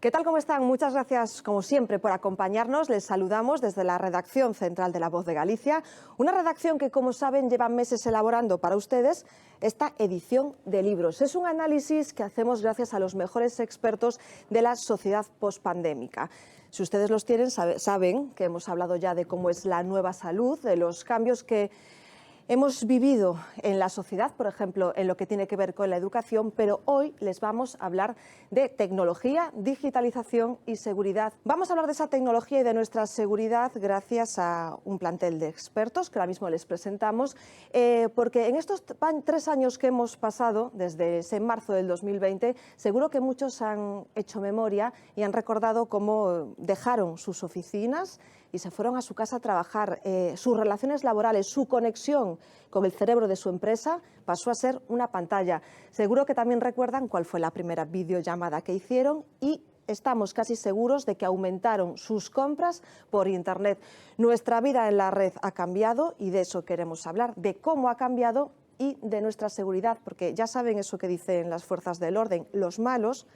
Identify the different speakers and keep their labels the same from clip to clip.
Speaker 1: ¿Qué tal? ¿Cómo están? Muchas gracias, como siempre, por acompañarnos. Les saludamos desde la redacción central de La Voz de Galicia, una redacción que, como saben, lleva meses elaborando para ustedes esta edición de libros. Es un análisis que hacemos gracias a los mejores expertos de la sociedad pospandémica. Si ustedes los tienen, saben que hemos hablado ya de cómo es la nueva salud, de los cambios que hemos vivido en la sociedad, por ejemplo, en lo que tiene que ver con la educación, pero hoy les vamos a hablar de tecnología, digitalización y seguridad. Vamos a hablar de esa tecnología y de nuestra seguridad gracias a un plantel de expertos que ahora mismo les presentamos, porque en estos 3 años que hemos pasado, desde ese marzo del 2020, seguro que muchos han hecho memoria y han recordado cómo dejaron sus oficinas y se fueron a su casa a trabajar. Sus relaciones laborales, su conexión con el cerebro de su empresa pasó a ser una pantalla. Seguro que también recuerdan cuál fue la primera videollamada que hicieron y estamos casi seguros de que aumentaron sus compras por Internet. Nuestra vida en la red ha cambiado y de eso queremos hablar, de cómo ha cambiado y de nuestra seguridad, porque ya saben eso que dicen las fuerzas del orden, los malos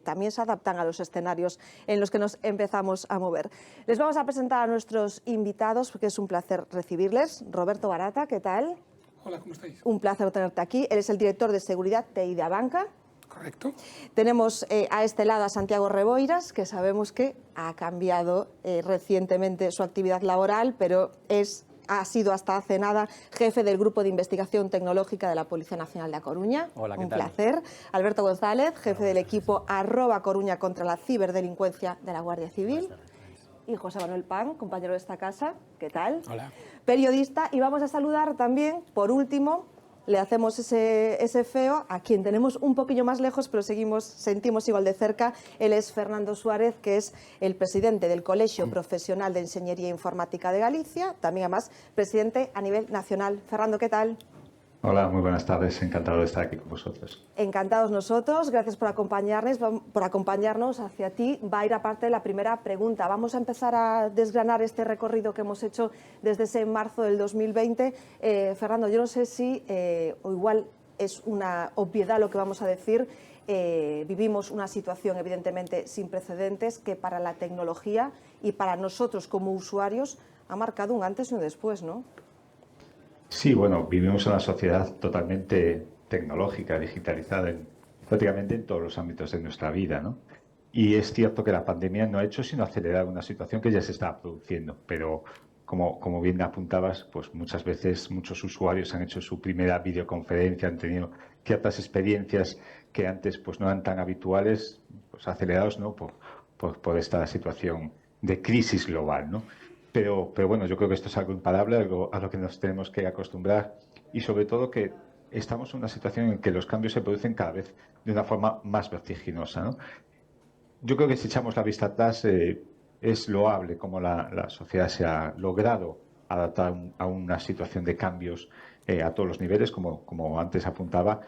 Speaker 1: también se adaptan a los escenarios en los que nos empezamos a mover. Les vamos a presentar a nuestros invitados porque es un placer recibirles. Roberto Barata, ¿qué tal?
Speaker 2: Hola, ¿cómo estáis?
Speaker 1: Un placer tenerte aquí. Él es el director de Seguridad TI de Abanca.
Speaker 2: Correcto.
Speaker 1: Tenemos a este lado a Santiago Reboiras, que sabemos que ha cambiado recientemente su actividad laboral, pero ha sido hasta hace nada jefe del Grupo de Investigación Tecnológica de la Policía Nacional de A Coruña.
Speaker 3: Hola, ¿qué
Speaker 1: Un
Speaker 3: tal?
Speaker 1: placer. Alberto González, jefe del equipo @Coruña contra la ciberdelincuencia de la Guardia Civil. Y José Manuel Pan, compañero de esta casa. ¿Qué tal?
Speaker 2: Hola.
Speaker 1: Periodista. Y vamos a saludar también, por último, le hacemos ese feo a quien tenemos un poquillo más lejos, pero sentimos igual de cerca. Él es Fernando Suárez, que es el presidente del Colegio Profesional de Ingeniería Informática de Galicia, también además presidente a nivel nacional. Fernando, ¿qué tal?
Speaker 4: Hola, muy buenas tardes. Encantado de estar aquí con vosotros.
Speaker 1: Encantados nosotros. Gracias por acompañarnos. Hacia ti va a ir aparte de la primera pregunta. Vamos a empezar a desgranar este recorrido que hemos hecho desde ese marzo del 2020. Fernando, yo no sé si, o igual es una obviedad lo que vamos a decir, vivimos una situación evidentemente sin precedentes que para la tecnología y para nosotros como usuarios ha marcado un antes y un después, ¿no?
Speaker 4: Sí, bueno, vivimos en una sociedad totalmente tecnológica, digitalizada, prácticamente en todos los ámbitos de nuestra vida, ¿no? Y es cierto que la pandemia no ha hecho sino acelerar una situación que ya se estaba produciendo, pero como bien apuntabas, pues muchas veces muchos usuarios han hecho su primera videoconferencia, han tenido ciertas experiencias que antes pues no eran tan habituales, pues acelerados, ¿no? por esta situación de crisis global, ¿no? Pero bueno, yo creo que esto es algo imparable, algo a lo que nos tenemos que acostumbrar y sobre todo que estamos en una situación en que los cambios se producen cada vez de una forma más vertiginosa, ¿no? Yo creo que si echamos la vista atrás es loable cómo la sociedad se ha logrado adaptar a una situación de cambios a todos los niveles, como antes apuntaba,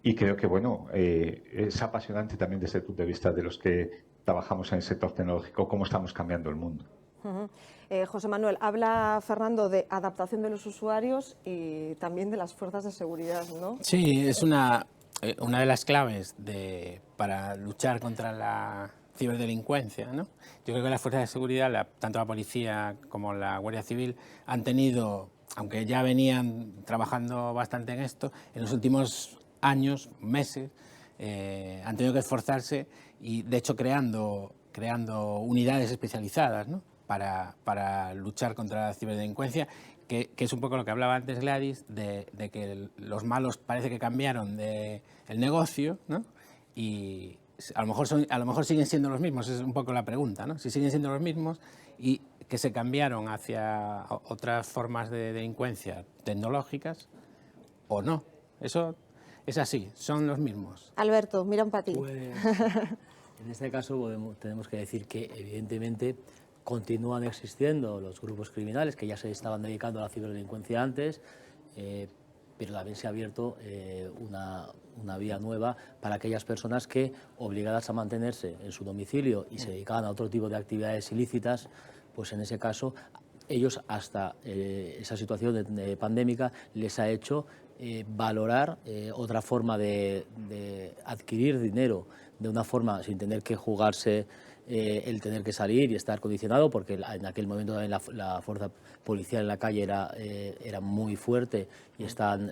Speaker 4: y creo que bueno, es apasionante también desde el punto de vista de los que trabajamos en el sector tecnológico, cómo estamos cambiando el mundo.
Speaker 1: José Manuel, habla Fernando de adaptación de los usuarios y también de las fuerzas de seguridad, ¿no?
Speaker 3: Sí, es una de las claves para luchar contra la ciberdelincuencia, ¿no? Yo creo que las fuerzas de seguridad, tanto la policía como la Guardia Civil, han tenido, aunque ya venían trabajando bastante en esto, en los últimos años, meses, han tenido que esforzarse y, de hecho, creando unidades especializadas, ¿no? para luchar contra la ciberdelincuencia, que es un poco lo que hablaba antes Gladys, de que los malos parece que cambiaron el negocio, ¿no? Y a lo mejor siguen siendo los mismos, es un poco la pregunta, ¿no? Si siguen siendo los mismos y que se cambiaron hacia otras formas de delincuencia tecnológicas o no. Eso es así, son los mismos.
Speaker 1: Alberto, mira un patín.
Speaker 5: Pues, en este caso tenemos que decir que evidentemente continúan existiendo los grupos criminales que ya se estaban dedicando a la ciberdelincuencia antes, pero también se ha abierto una vía nueva para aquellas personas que, obligadas a mantenerse en su domicilio y se dedicaban a otro tipo de actividades ilícitas, pues en ese caso ellos hasta esa situación pandémica les ha hecho valorar otra forma de adquirir dinero de una forma sin tener que jugarse el tener que salir y estar condicionado, porque en aquel momento también la fuerza policial en la calle era muy fuerte y están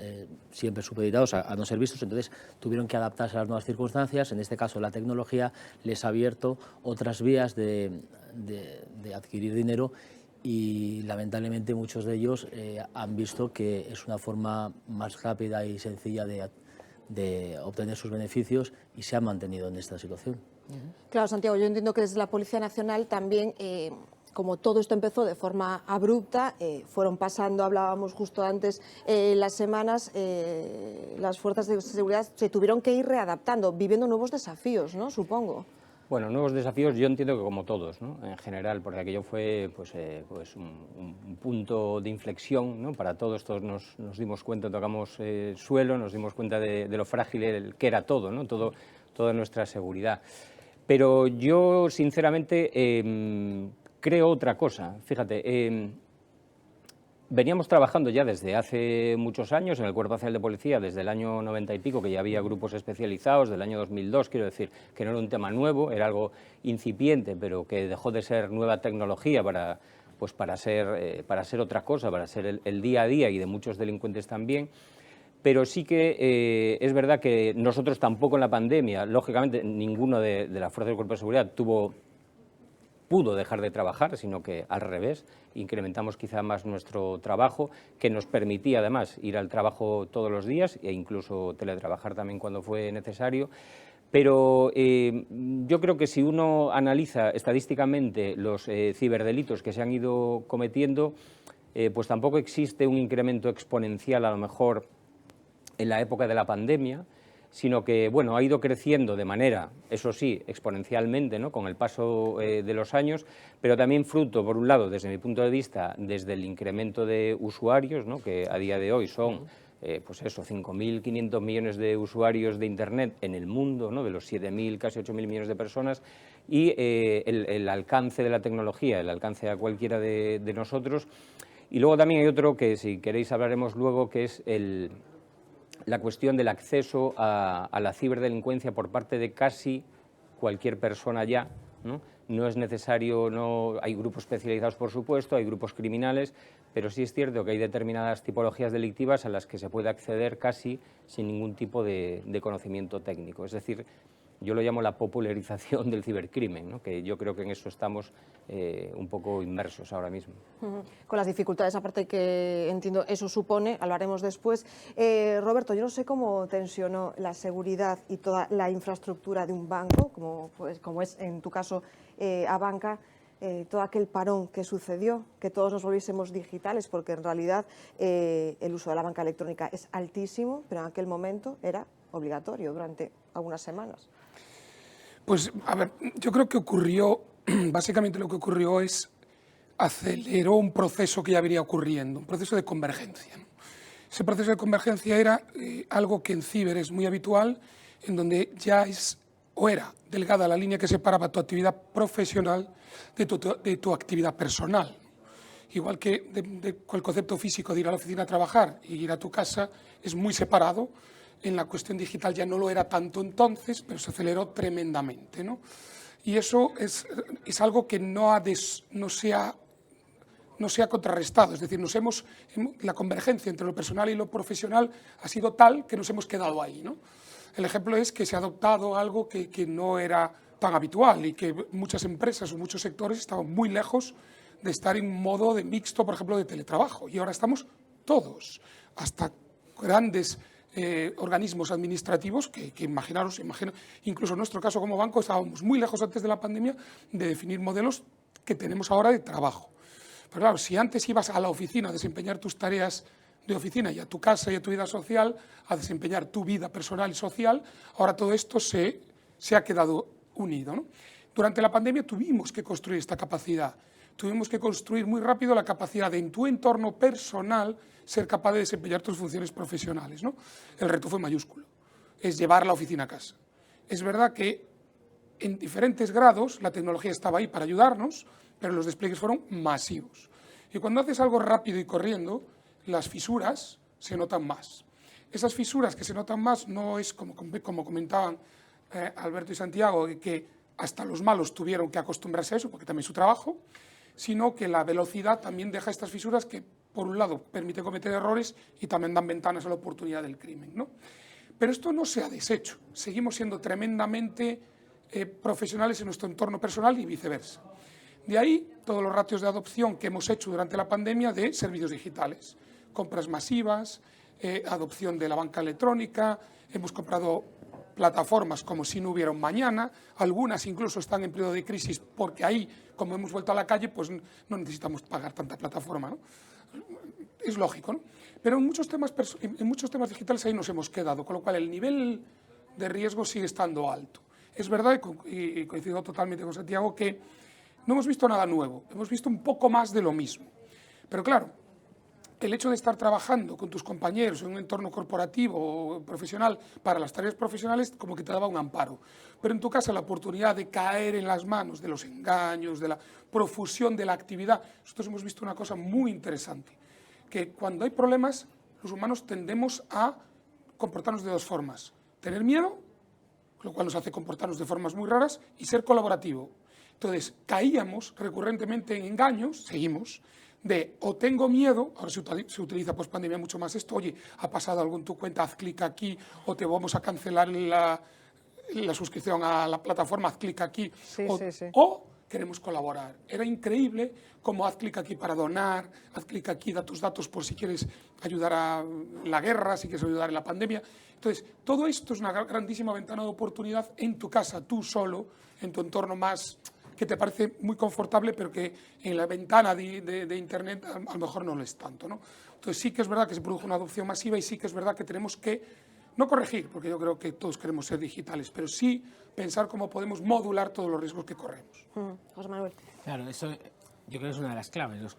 Speaker 5: siempre supeditados a no ser vistos, entonces tuvieron que adaptarse a las nuevas circunstancias. En este caso la tecnología les ha abierto otras vías de adquirir dinero y lamentablemente muchos de ellos han visto que es una forma más rápida y sencilla de obtener sus beneficios y se han mantenido en esta situación.
Speaker 1: Claro, Santiago, yo entiendo que desde la Policía Nacional también, como todo esto empezó de forma abrupta, fueron pasando, hablábamos justo antes, las semanas, las fuerzas de seguridad se tuvieron que ir readaptando, viviendo nuevos desafíos, ¿no? Supongo.
Speaker 6: Bueno, nuevos desafíos yo entiendo que como todos, ¿no? En general, porque aquello fue pues un punto de inflexión, ¿no? Para todos nos dimos cuenta, tocamos suelo, nos dimos cuenta de lo frágil que era todo, ¿no? Toda nuestra seguridad. Pero yo, sinceramente, creo otra cosa. Fíjate, veníamos trabajando ya desde hace muchos años en el Cuerpo Nacional de Policía, desde el año 90 y pico, que ya había grupos especializados, del año 2002, quiero decir, que no era un tema nuevo, era algo incipiente, pero que dejó de ser nueva tecnología para ser otra cosa, para ser el día a día y de muchos delincuentes también. Pero sí que es verdad que nosotros tampoco en la pandemia, lógicamente ninguno de la fuerza del Cuerpo de Seguridad pudo dejar de trabajar, sino que al revés, incrementamos quizá más nuestro trabajo, que nos permitía además ir al trabajo todos los días e incluso teletrabajar también cuando fue necesario. Pero yo creo que si uno analiza estadísticamente los ciberdelitos que se han ido cometiendo, pues tampoco existe un incremento exponencial a lo mejor en la época de la pandemia, sino que bueno, ha ido creciendo de manera, eso sí, exponencialmente, ¿no? Con el paso de los años, pero también fruto, por un lado, desde mi punto de vista, desde el incremento de usuarios, ¿no? Que a día de hoy son, pues eso, 5.500 millones de usuarios de Internet en el mundo, ¿no? De los 7.000, casi 8.000 millones de personas, y el alcance de la tecnología, el alcance a cualquiera de nosotros. Y luego también hay otro que, si queréis, hablaremos luego, que es la cuestión del acceso a la ciberdelincuencia por parte de casi cualquier persona ya, ¿no? No es necesario, hay grupos especializados, por supuesto, hay grupos criminales, pero sí es cierto que hay determinadas tipologías delictivas a las que se puede acceder casi sin ningún tipo de conocimiento técnico. Es decir, yo lo llamo la popularización del cibercrimen, ¿no? Que yo creo que en eso estamos un poco inmersos ahora mismo.
Speaker 1: Con las dificultades, aparte que entiendo eso supone, hablaremos después. Roberto, yo no sé cómo tensionó la seguridad y toda la infraestructura de un banco, como es en tu caso Abanca, todo aquel parón que sucedió, que todos nos volviésemos digitales, porque en realidad el uso de la banca electrónica es altísimo, pero en aquel momento era obligatorio durante algunas semanas.
Speaker 2: Pues, a ver, yo creo que básicamente lo que ocurrió es aceleró un proceso que ya venía ocurriendo, un proceso de convergencia, ¿no? Ese proceso de convergencia era algo que en ciber es muy habitual, en donde ya era delgada la línea que separaba tu actividad profesional de tu actividad personal. Igual que el concepto físico de ir a la oficina a trabajar y ir a tu casa es muy separado, en la cuestión digital ya no lo era tanto entonces, pero se aceleró tremendamente, ¿no? Y eso es algo que no se ha contrarrestado, es decir, la convergencia entre lo personal y lo profesional ha sido tal que nos hemos quedado ahí, ¿no? El ejemplo es que se ha adoptado algo que no era tan habitual y que muchas empresas o muchos sectores estaban muy lejos de estar en un modo de mixto, por ejemplo, de teletrabajo. Y ahora estamos todos, hasta grandes organismos administrativos que incluso en nuestro caso como banco estábamos muy lejos antes de la pandemia de definir modelos que tenemos ahora de trabajo. Pero claro, si antes ibas a la oficina a desempeñar tus tareas de oficina y a tu casa y a tu vida social, a desempeñar tu vida personal y social, ahora todo esto se ha quedado unido, ¿no? Durante la pandemia tuvimos que construir esta capacidad, tuvimos que construir muy rápido la capacidad de en tu entorno personal ser capaz de desempeñar tus funciones profesionales, ¿no? El reto fue mayúsculo, es llevar la oficina a casa. Es verdad que en diferentes grados la tecnología estaba ahí para ayudarnos, pero los despliegues fueron masivos. Y cuando haces algo rápido y corriendo, las fisuras se notan más. Esas fisuras que se notan más no es como comentaban Alberto y Santiago, que hasta los malos tuvieron que acostumbrarse a eso, porque también es su trabajo, sino que la velocidad también deja estas fisuras que, por un lado, permiten cometer errores y también dan ventanas a la oportunidad del crimen, ¿no? Pero esto no se ha deshecho. Seguimos siendo tremendamente profesionales en nuestro entorno personal y viceversa. De ahí todos los ratios de adopción que hemos hecho durante la pandemia de servicios digitales, compras masivas, adopción de la banca electrónica, hemos comprado plataformas como si no hubiera un mañana, algunas incluso están en periodo de crisis porque ahí, como hemos vuelto a la calle, pues no necesitamos pagar tanta plataforma, ¿no? Es lógico, ¿no? Pero en muchos temas digitales ahí nos hemos quedado, con lo cual el nivel de riesgo sigue estando alto. Es verdad, y coincido totalmente con Santiago, que no hemos visto nada nuevo, hemos visto un poco más de lo mismo. Pero claro, el hecho de estar trabajando con tus compañeros en un entorno corporativo o profesional para las tareas profesionales como que te daba un amparo. Pero en tu casa la oportunidad de caer en las manos de los engaños, de la profusión de la actividad, nosotros hemos visto una cosa muy interesante, que cuando hay problemas los humanos tendemos a comportarnos de dos formas: tener miedo, lo cual nos hace comportarnos de formas muy raras, y ser colaborativo. Entonces caíamos recurrentemente en engaños, seguimos, de o tengo miedo, ahora se utiliza post pandemia mucho más esto, oye, ha pasado algo en tu cuenta, haz clic aquí, o te vamos a cancelar la suscripción a la plataforma, haz clic aquí,
Speaker 1: Sí, sí.
Speaker 2: o queremos colaborar. Era increíble como haz clic aquí para donar, haz clic aquí, da tus datos por si quieres ayudar a la guerra, si quieres ayudar en la pandemia. Entonces, todo esto es una grandísima ventana de oportunidad en tu casa, tú solo, en tu entorno más que te parece muy confortable, pero que en la ventana de Internet a lo mejor no lo es tanto, ¿no? Entonces sí que es verdad que se produjo una adopción masiva y sí que es verdad que tenemos que, no corregir, porque yo creo que todos queremos ser digitales, pero sí pensar cómo podemos modular todos los riesgos que corremos.
Speaker 1: José Manuel.
Speaker 3: Claro, eso yo creo que es una de las claves.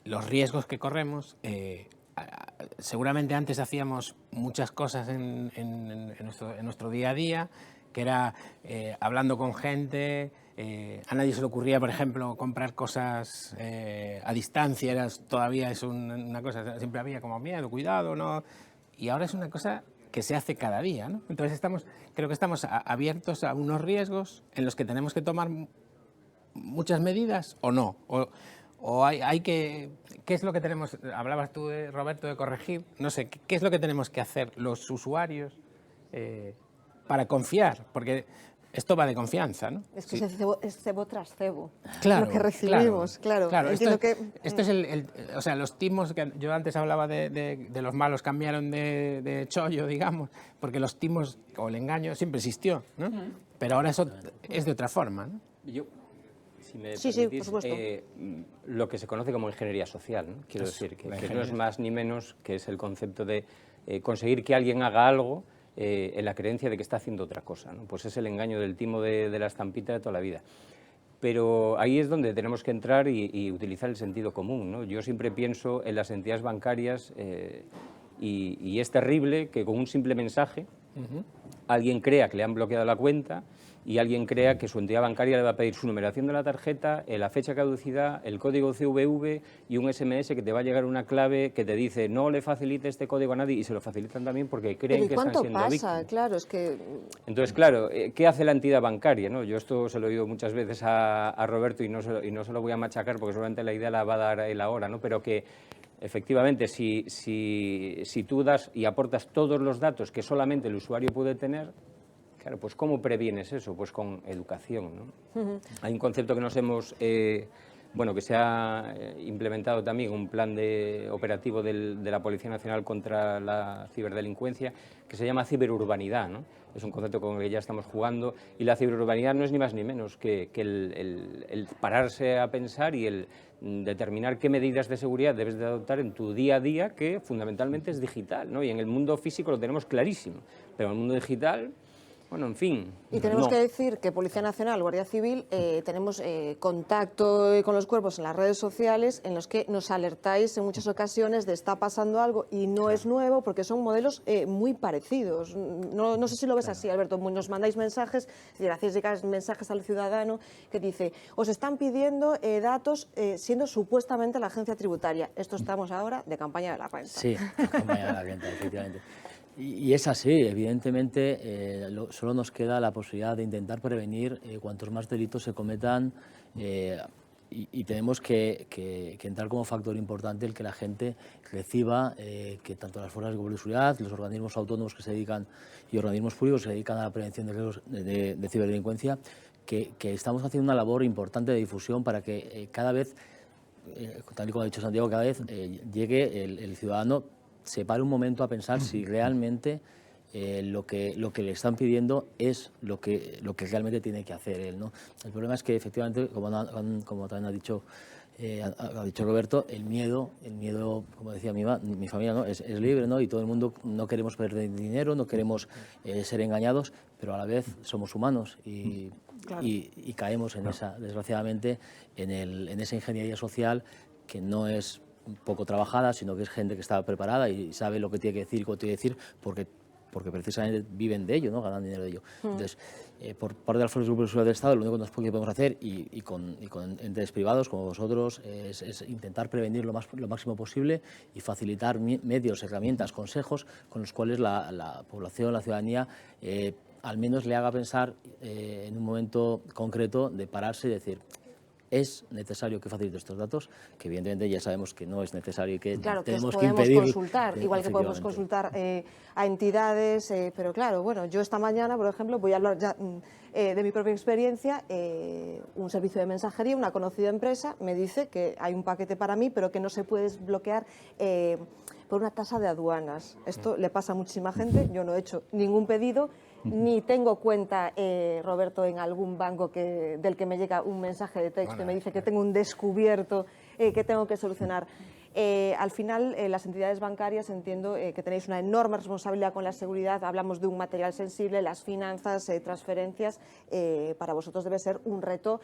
Speaker 3: Los riesgos que corremos, seguramente antes hacíamos muchas cosas en nuestro día a día, que era hablando con gente. A nadie se le ocurría, por ejemplo, comprar cosas a distancia, todavía es una cosa, siempre había como miedo, cuidado, ¿no? Y ahora es una cosa que se hace cada día, ¿no? Entonces creo que estamos abiertos a unos riesgos en los que tenemos que tomar muchas medidas o no. O hay que... ¿Qué es lo que tenemos? Hablabas tú, Roberto, de corregir. No sé, ¿qué es lo que tenemos que hacer los usuarios para confiar? Porque esto va de confianza, ¿no?
Speaker 1: Es que
Speaker 3: Sí.
Speaker 1: es cebo tras cebo,
Speaker 3: Claro,
Speaker 1: lo que recibimos, claro.
Speaker 3: Esto
Speaker 1: que...
Speaker 3: es o sea, los timos, que yo antes hablaba de los malos cambiaron de chollo, digamos, porque los timos o el engaño siempre existió, ¿no? Pero ahora eso es de otra forma, ¿no?
Speaker 6: Yo, si me
Speaker 1: Sí,
Speaker 6: permitís,
Speaker 1: por supuesto.
Speaker 6: lo que se conoce como ingeniería social, ¿no? Quiero decir que no es más ni menos que es el concepto de conseguir que alguien haga algo en la creencia de que está haciendo otra cosa, ¿no? Pues es el engaño del timo de la estampita de toda la vida. Pero ahí es donde tenemos que entrar y utilizar el sentido común, ¿no? Yo siempre pienso en las entidades bancarias y es terrible que con un simple mensaje alguien crea que le han bloqueado la cuenta y alguien crea que su entidad bancaria le va a pedir su numeración de la tarjeta, la fecha de caducidad, el código CVV y un SMS que te va a llegar una clave que te dice no le facilite este código a nadie, y se lo facilitan también porque creen que están siendo víctimas.
Speaker 1: ¿Cuánto pasa? Claro, es que...
Speaker 6: Entonces, claro, ¿qué hace la entidad bancaria, no? Yo esto se lo he oído muchas veces a Roberto y no se lo voy a machacar porque seguramente la idea la va a dar él ahora, ¿no? Pero que efectivamente si tú das y aportas todos los datos que solamente el usuario puede tener, claro, pues ¿cómo previenes eso? Pues con educación, ¿no? Hay un concepto que nos hemos, que se ha implementado también, un plan operativo de la Policía Nacional contra la ciberdelincuencia, que se llama ciberurbanidad, ¿no? Es un concepto con el que ya estamos jugando, y la ciberurbanidad no es ni más ni menos que el pararse a pensar y el determinar qué medidas de seguridad debes de adoptar en tu día a día, que fundamentalmente es digital, ¿no? Y en el mundo físico lo tenemos clarísimo, pero en el mundo digital Bueno, en fin.
Speaker 1: Y tenemos
Speaker 6: no.
Speaker 1: que decir que Policía Nacional, Guardia Civil, tenemos contacto con los cuerpos en las redes sociales en los que nos alertáis en muchas ocasiones de está pasando algo y no es nuevo porque son modelos muy parecidos. No sé si lo ves así, Alberto. Nos mandáis mensajes, es decir, hacéis llegar mensajes al ciudadano que dice, os están pidiendo datos siendo supuestamente la agencia tributaria. Esto estamos ahora de campaña de la renta.
Speaker 5: Sí, campaña de la renta, efectivamente. Y es así, evidentemente, solo nos queda la posibilidad de intentar prevenir cuantos más delitos se cometan y tenemos que entrar como factor importante el que la gente reciba que tanto las fuerzas de seguridad, los organismos autónomos que se dedican y organismos públicos que se dedican a la prevención de riesgos de ciberdelincuencia, que estamos haciendo una labor importante de difusión para que cada vez, tal y como ha dicho Santiago, cada vez llegue el ciudadano, se pare un momento a pensar si realmente lo que le están pidiendo es lo que realmente tiene que hacer él, ¿no? El problema es que efectivamente, como también ha dicho Roberto, el miedo, como decía mi familia, ¿no? es libre, ¿no? Y todo el mundo no queremos perder dinero, no queremos ser engañados, pero a la vez somos humanos y caemos en esa, desgraciadamente, en esa ingeniería social que no es poco trabajada, sino que es gente que está preparada y sabe lo que tiene que decir y cómo tiene que decir, porque precisamente viven de ello, ¿no? Ganan dinero de ello. Entonces, por parte de las fuerzas de seguridad del Estado, lo único que podemos hacer, y con entes privados como vosotros, es intentar prevenir lo máximo posible y facilitar medios, herramientas, consejos con los cuales la población, la ciudadanía, al menos le haga pensar en un momento concreto de pararse y decir, es necesario que facilite estos datos, que evidentemente ya sabemos que no es necesario y que
Speaker 1: claro,
Speaker 5: tenemos
Speaker 1: que
Speaker 5: que
Speaker 1: podemos
Speaker 5: impedir.
Speaker 1: consultar, igual que podemos consultar a entidades, pero claro, bueno, yo esta mañana, por ejemplo, voy a hablar ya de mi propia experiencia, un servicio de mensajería, una conocida empresa, me dice que hay un paquete para mí, pero que no se puede desbloquear por una tasa de aduanas. Esto le pasa a muchísima gente, yo no he hecho ningún pedido, ni tengo cuenta, Roberto, en algún banco del que me llega un mensaje de texto y me dice que tengo un descubierto que tengo que solucionar. Al final, las entidades bancarias entiendo que tenéis una enorme responsabilidad con la seguridad, hablamos de un material sensible, las finanzas, transferencias, para vosotros debe ser un reto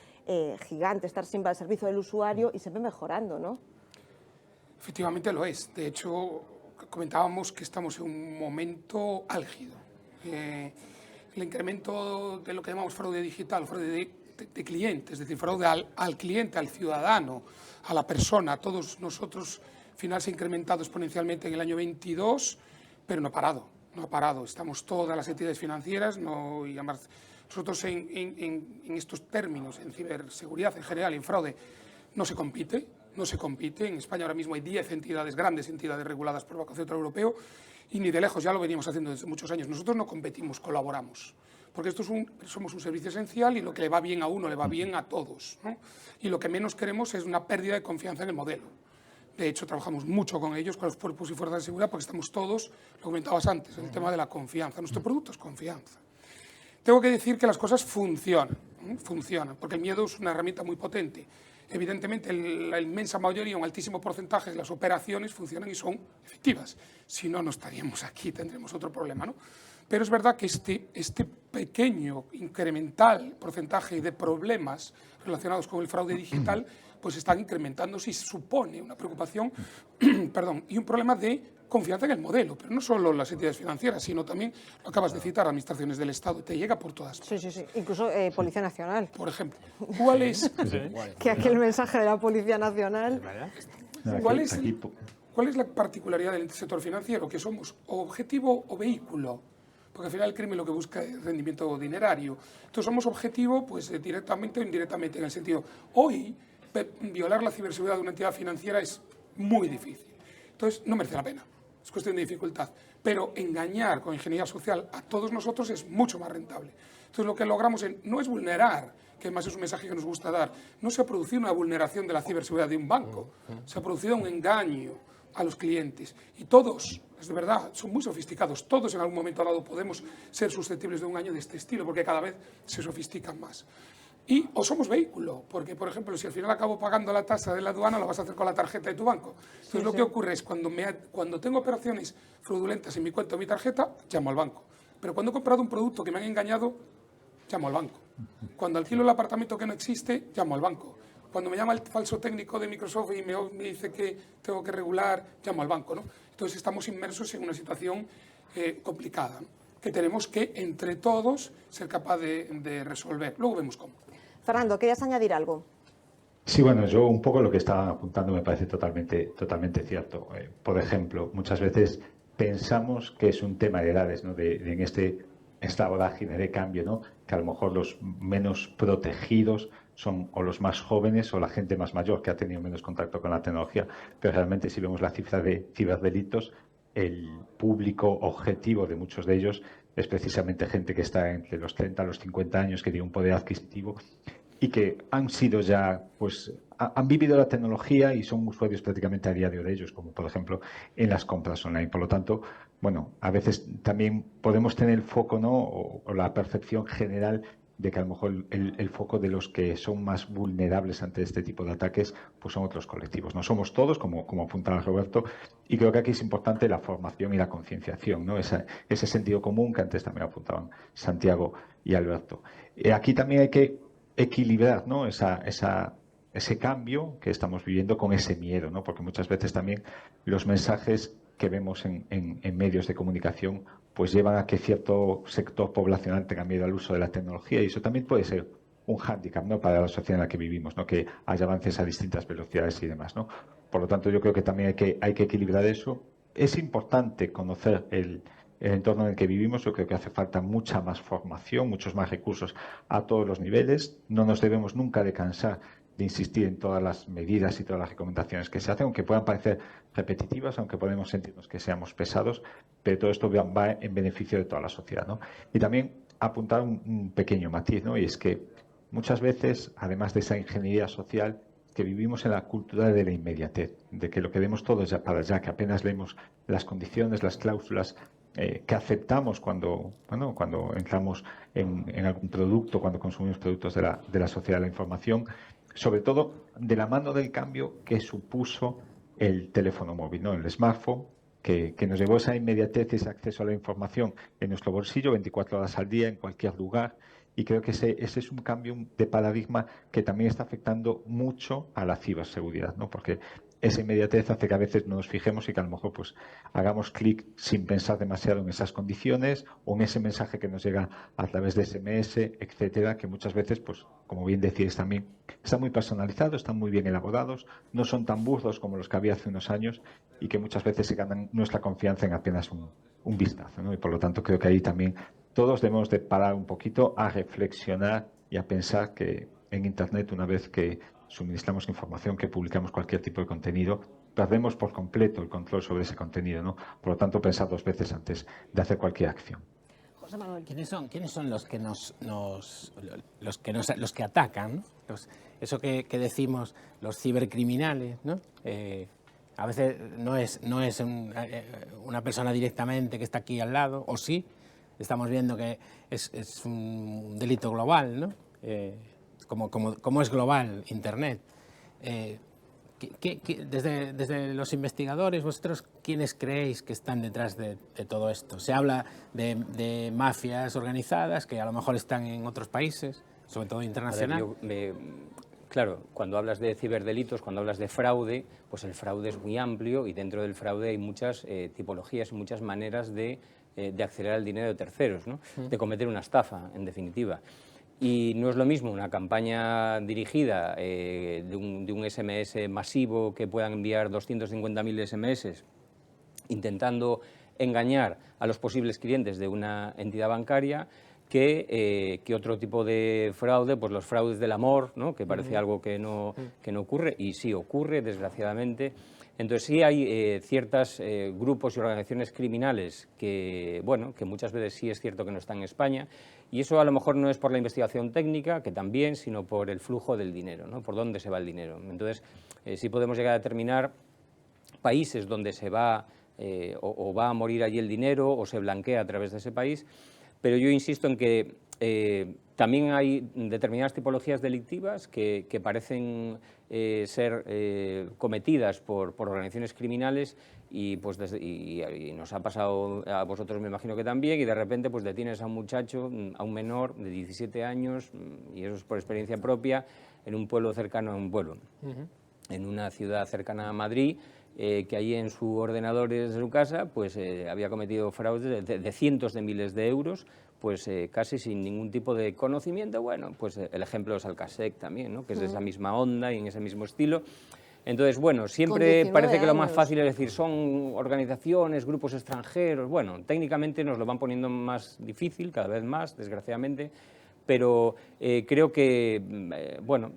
Speaker 1: gigante, estar siempre al servicio del usuario y siempre mejorando, ¿no?
Speaker 2: Efectivamente lo es. De hecho, comentábamos que estamos en un momento álgido. El incremento de lo que llamamos fraude digital, fraude de cliente, es decir, fraude al cliente, al ciudadano, a la persona, a todos nosotros, al final se ha incrementado exponencialmente en el año 22, pero no ha parado. Estamos todas las entidades financieras, y además nosotros en estos términos, en ciberseguridad en general, en fraude, no se compite. En España ahora mismo hay 10 entidades, grandes entidades reguladas por el Banco Central Europeo, y ni de lejos, ya lo veníamos haciendo desde muchos años. Nosotros no competimos, colaboramos, porque somos un servicio esencial y lo que le va bien a uno le va bien a todos, ¿no? Y lo que menos queremos es una pérdida de confianza en el modelo. De hecho, trabajamos mucho con ellos, con los cuerpos y fuerzas de seguridad, porque estamos todos, lo comentabas antes, el tema de la confianza. Nuestro producto es confianza. Tengo que decir que las cosas funcionan, porque el miedo es una herramienta muy potente. Evidentemente, la inmensa mayoría, un altísimo porcentaje de las operaciones funcionan y son efectivas. Si no, no estaríamos aquí, tendremos otro problema, ¿no? Pero es verdad que este pequeño, incremental porcentaje de problemas relacionados con el fraude digital, pues están incrementándose y supone una preocupación y un problema de confianza en el modelo, pero no solo las entidades financieras, sino también, lo acabas de citar, administraciones del Estado, te llega por todas partes.
Speaker 1: Sí, incluso Policía Nacional.
Speaker 2: Por ejemplo, ¿cuál es?
Speaker 1: Que aquel mensaje de la Policía Nacional...
Speaker 2: ¿Cuál es la particularidad del sector financiero? Que somos objetivo o vehículo, porque al final el crimen lo que busca es rendimiento dinerario. Entonces somos objetivo, pues directamente o indirectamente, en el sentido, hoy violar la ciberseguridad de una entidad financiera es muy difícil. Entonces no merece la pena, es cuestión de dificultad. Pero engañar con ingeniería social a todos nosotros es mucho más rentable. Entonces lo que logramos no es vulnerar, que además es un mensaje que nos gusta dar, no se ha producido una vulneración de la ciberseguridad de un banco, se ha producido un engaño a los clientes. Y todos, es de verdad, son muy sofisticados, todos en algún momento dado podemos ser susceptibles de un engaño de este estilo, porque cada vez se sofistican más. O somos vehículo, porque, por ejemplo, si al final acabo pagando la tasa de la aduana, lo vas a hacer con la tarjeta de tu banco. Entonces, lo que ocurre es, cuando tengo operaciones fraudulentas en mi cuenta o mi tarjeta, llamo al banco. Pero cuando he comprado un producto que me han engañado, llamo al banco. Cuando alquilo el apartamento que no existe, llamo al banco. Cuando me llama el falso técnico de Microsoft y me dice que tengo que regular, llamo al banco, ¿no? Entonces estamos inmersos en una situación complicada, ¿no?, que tenemos que, entre todos, ser capaz de resolver. Luego vemos cómo.
Speaker 1: Fernando, ¿querías añadir algo?
Speaker 4: Sí, bueno, yo un poco lo que estaban apuntando me parece totalmente cierto. Por ejemplo, muchas veces pensamos que es un tema de edades, ¿no? En esta vorágine de cambio, ¿no? Que a lo mejor los menos protegidos son o los más jóvenes o la gente más mayor que ha tenido menos contacto con la tecnología. Pero realmente, si vemos la cifra de ciberdelitos, el público objetivo de muchos de ellos es precisamente gente que está entre los 30 a los 50 años, que tiene un poder adquisitivo y que han sido ya, pues, han vivido la tecnología y son usuarios prácticamente a diario de ellos, como por ejemplo en las compras online. Por lo tanto, bueno, a veces también podemos tener el foco, ¿no?, o la percepción general de que a lo mejor el foco de los que son más vulnerables ante este tipo de ataques, pues son otros colectivos. No somos todos, como apuntaba Roberto, y creo que aquí es importante la formación y la concienciación, ¿no? Ese sentido común que antes también apuntaban Santiago y Alberto. Aquí también hay que equilibrar, ¿no?, ese cambio que estamos viviendo con ese miedo, ¿no? Porque muchas veces también los mensajes que vemos en medios de comunicación pues llevan a que cierto sector poblacional tenga miedo al uso de la tecnología, y eso también puede ser un hándicap, ¿no?, para la sociedad en la que vivimos, ¿no?, que haya avances a distintas velocidades y demás, ¿no? Por lo tanto, yo creo que también hay que equilibrar eso. Es importante conocer el entorno en el que vivimos. Yo creo que hace falta mucha más formación, muchos más recursos a todos los niveles. No nos debemos nunca de cansar de insistir en todas las medidas y todas las recomendaciones que se hacen, aunque puedan parecer repetitivas, aunque podemos sentirnos que seamos pesados, pero todo esto va en beneficio de toda la sociedad, ¿no? Y también apuntar un pequeño matiz, ¿no? Y es que muchas veces, además de esa ingeniería social, que vivimos en la cultura de la inmediatez, de que lo queremos todo ya para allá, que apenas leemos las condiciones, las cláusulas, que aceptamos cuando entramos en algún producto, cuando consumimos productos de la sociedad de la información, sobre todo de la mano del cambio que supuso el teléfono móvil, ¿no?, el smartphone, que nos llevó esa inmediatez, ese acceso a la información en nuestro bolsillo, 24 horas al día, en cualquier lugar. Y creo que ese es un cambio de paradigma que también está afectando mucho a la ciberseguridad, ¿no? Porque esa inmediatez hace que a veces no nos fijemos y que a lo mejor pues hagamos clic sin pensar demasiado en esas condiciones o en ese mensaje que nos llega a través de SMS, etcétera, que muchas veces, pues como bien decíais también, están muy personalizados, están muy bien elaborados, no son tan burdos como los que había hace unos años y que muchas veces se ganan nuestra confianza en apenas un vistazo, ¿no? Y por lo tanto creo que ahí también todos debemos de parar un poquito a reflexionar y a pensar que en Internet, una vez que suministramos información, que publicamos cualquier tipo de contenido, perdemos por completo el control sobre ese contenido, ¿no? Por lo tanto, pensar dos veces antes de hacer cualquier acción.
Speaker 1: José Manuel.
Speaker 3: ¿Quiénes son los que atacan, ¿no? Eso que decimos los cibercriminales, ¿no? A veces no es una persona directamente que está aquí al lado, o sí, estamos viendo que es un delito global, ¿no? Como es global Internet. Desde los investigadores, vosotros, ¿quiénes creéis que están detrás de todo esto? Se habla de mafias organizadas que a lo mejor están en otros países, sobre todo internacional.
Speaker 6: Claro, cuando hablas de ciberdelitos, cuando hablas de fraude, pues el fraude es muy amplio y dentro del fraude hay muchas tipologías y muchas maneras de acceder al dinero de terceros, ¿no? De cometer una estafa, en definitiva. Y no es lo mismo una campaña dirigida de un SMS masivo que puedan enviar 250.000 SMS intentando engañar a los posibles clientes de una entidad bancaria que otro tipo de fraude, pues los fraudes del amor, ¿no? Que parece algo que no ocurre, y sí ocurre, desgraciadamente. Entonces sí hay ciertos grupos y organizaciones criminales que muchas veces sí es cierto que no están en España, y eso a lo mejor no es por la investigación técnica, que también, sino por el flujo del dinero, ¿no? Por dónde se va el dinero. Entonces sí podemos llegar a determinar países donde se va o va a morir allí el dinero o se blanquea a través de ese país, pero yo insisto en que También hay determinadas tipologías delictivas que parecen ser cometidas por organizaciones criminales y, pues, y nos ha pasado a vosotros, me imagino que también, y de repente pues detienes a un muchacho, a un menor de 17 años, y eso es por experiencia propia, en un pueblo cercano a un pueblo, en una ciudad cercana a Madrid, que allí en su ordenador desde su casa pues había cometido fraudes de cientos de miles de euros, pues casi sin ningún tipo de conocimiento. Bueno, pues el ejemplo es Alcasec también, ¿no? Que es de esa misma onda y en ese mismo estilo. Entonces, bueno, siempre parece que lo más fácil es decir, son organizaciones, grupos extranjeros. Bueno, técnicamente nos lo van poniendo más difícil, cada vez más, desgraciadamente, pero creo que, bueno,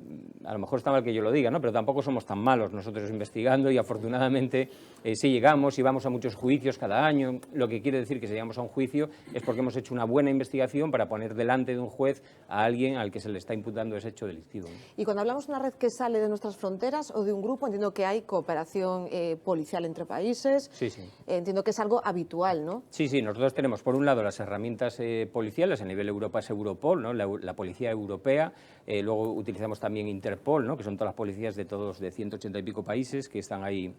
Speaker 6: a lo mejor está mal que yo lo diga, ¿no? Pero tampoco somos tan malos nosotros investigando y afortunadamente sí llegamos y vamos a muchos juicios cada año. Lo que quiere decir que si llegamos a un juicio es porque hemos hecho una buena investigación para poner delante de un juez a alguien al que se le está imputando ese hecho delictivo, ¿no?
Speaker 1: Y cuando hablamos de una red que sale de nuestras fronteras o de un grupo, entiendo que hay cooperación policial entre países.
Speaker 6: Sí, sí.
Speaker 1: Entiendo que es algo habitual, ¿no?
Speaker 6: Sí, sí, nosotros tenemos por un lado las herramientas policiales, a nivel Europa es Europol, ¿no? La policía europea, luego utilizamos también Interpol, ¿no? Que son todas las policías de 180 y pico países que están ahí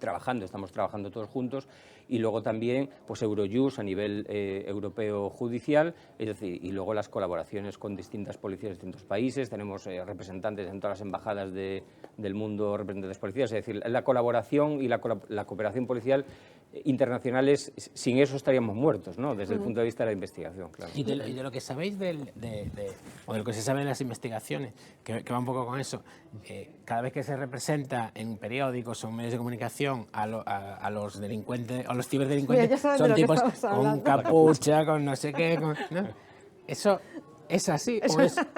Speaker 6: trabajando, estamos trabajando todos juntos, y luego también pues Eurojust a nivel europeo judicial, es decir, y luego las colaboraciones con distintas policías de distintos países, tenemos representantes en todas las embajadas del mundo, representantes policiales, es decir, la colaboración y la cooperación policial internacionales, sin eso estaríamos muertos, ¿no? Desde el punto de vista de la investigación, claro.
Speaker 3: Y de lo que sabéis o de lo que se sabe en las investigaciones, que va un poco con eso, cada vez que se representa en periódicos o en medios de comunicación a los delincuentes, a los ciberdelincuentes,
Speaker 1: Mira, ya saben de
Speaker 3: son
Speaker 1: lo que
Speaker 3: tipos
Speaker 1: estamos
Speaker 3: con
Speaker 1: hablando.
Speaker 3: capucha, con no sé qué, ¿no? Eso es así,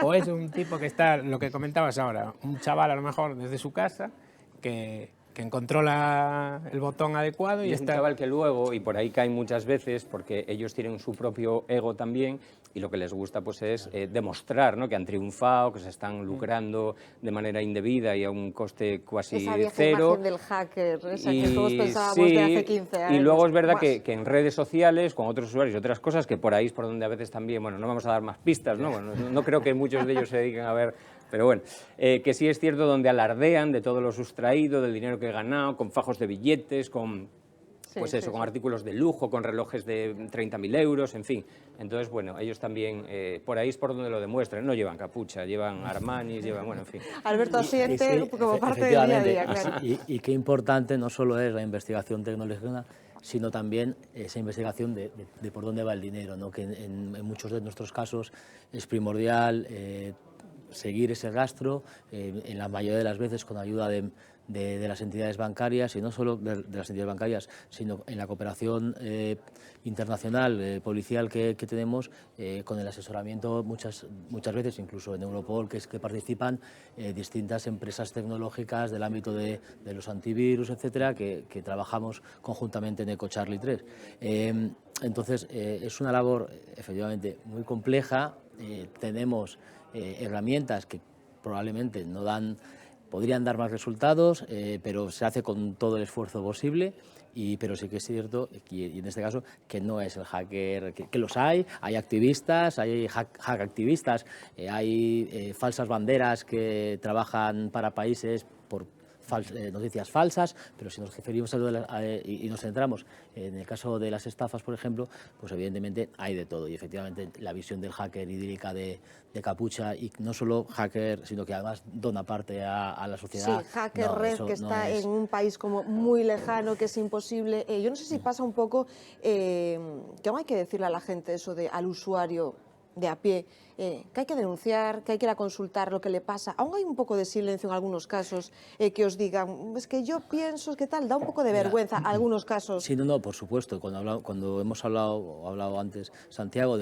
Speaker 3: o es un tipo que está, lo que comentabas ahora, un chaval a lo mejor desde su casa que encontró el botón adecuado y
Speaker 6: es un chaval que luego, y por ahí caen muchas veces, porque ellos tienen su propio ego también, y lo que les gusta pues es demostrar, ¿no? Que han triunfado, que se están lucrando de manera indebida y a un coste casi
Speaker 1: Esa vieja
Speaker 6: cero.
Speaker 1: imagen del hacker, esa que todos pensábamos de hace 15 años.
Speaker 6: Y luego es verdad
Speaker 1: Más.
Speaker 6: que en redes sociales, con otros usuarios y otras cosas, que por ahí es por donde a veces también, bueno, no vamos a dar más pistas, ¿no? Bueno, no creo que muchos de ellos se dediquen a ver, pero bueno, que sí es cierto, donde alardean de todo lo sustraído, del dinero que he ganado, con fajos de billetes, con, pues eso, con artículos de lujo, con relojes de 30.000 euros, en fin. Entonces, bueno, ellos también, por ahí es por donde lo demuestran, no llevan capucha, llevan Armanis, llevan, bueno, en fin.
Speaker 1: Alberto asiente
Speaker 5: Sí,
Speaker 1: como parte del día a día,
Speaker 5: efectivamente.
Speaker 1: claro.
Speaker 5: Y qué importante no solo es la investigación tecnológica, sino también esa investigación de por dónde va el dinero, ¿no? Que en muchos de nuestros casos es primordial seguir ese rastro, en la mayoría de las veces con ayuda de las entidades bancarias, y no solo de las entidades bancarias, sino en la cooperación internacional, policial que tenemos, con el asesoramiento muchas veces, incluso en Europol, que participan distintas empresas tecnológicas del ámbito de los antivirus, etcétera, que trabajamos conjuntamente en EcoCharlie 3. Entonces, es una labor efectivamente muy compleja. Tenemos herramientas que probablemente podrían dar más resultados, pero se hace con todo el esfuerzo posible. Pero sí que es cierto, y en este caso, que no es el hacker, que los hay activistas, hay hack activistas, hay falsas banderas que trabajan para países por noticias falsas, pero si nos referimos y nos centramos en el caso de las estafas, por ejemplo, pues evidentemente hay de todo, y efectivamente la visión del hacker idílica de capucha, y no solo hacker, sino que además dona parte a la sociedad.
Speaker 1: Sí, hacker red que está en un país como muy lejano, que es imposible. Yo no sé si pasa un poco, que aún hay que decirle a la gente eso al usuario de a pie, que hay que denunciar, que hay que ir a consultar lo que le pasa. Aún hay un poco de silencio en algunos casos, que os digan, es que yo pienso que tal, da un poco de vergüenza algunos casos.
Speaker 5: Sí, no, por supuesto. Cuando hemos hablado antes, Santiago,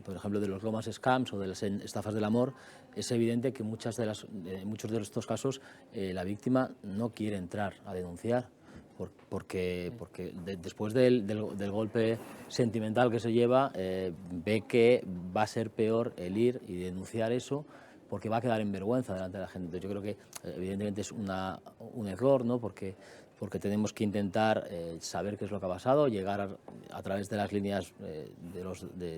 Speaker 5: por ejemplo, de los Lomas Scams o de las estafas del amor, es evidente que muchos de estos casos la víctima no quiere entrar a denunciar. Porque después del golpe sentimental que se lleva, ve que va a ser peor el ir y denunciar eso, porque va a quedar en vergüenza delante de la gente. Entonces, yo creo que evidentemente es un error, ¿no? Porque porque tenemos que intentar saber qué es lo que ha pasado, llegar a través de las líneas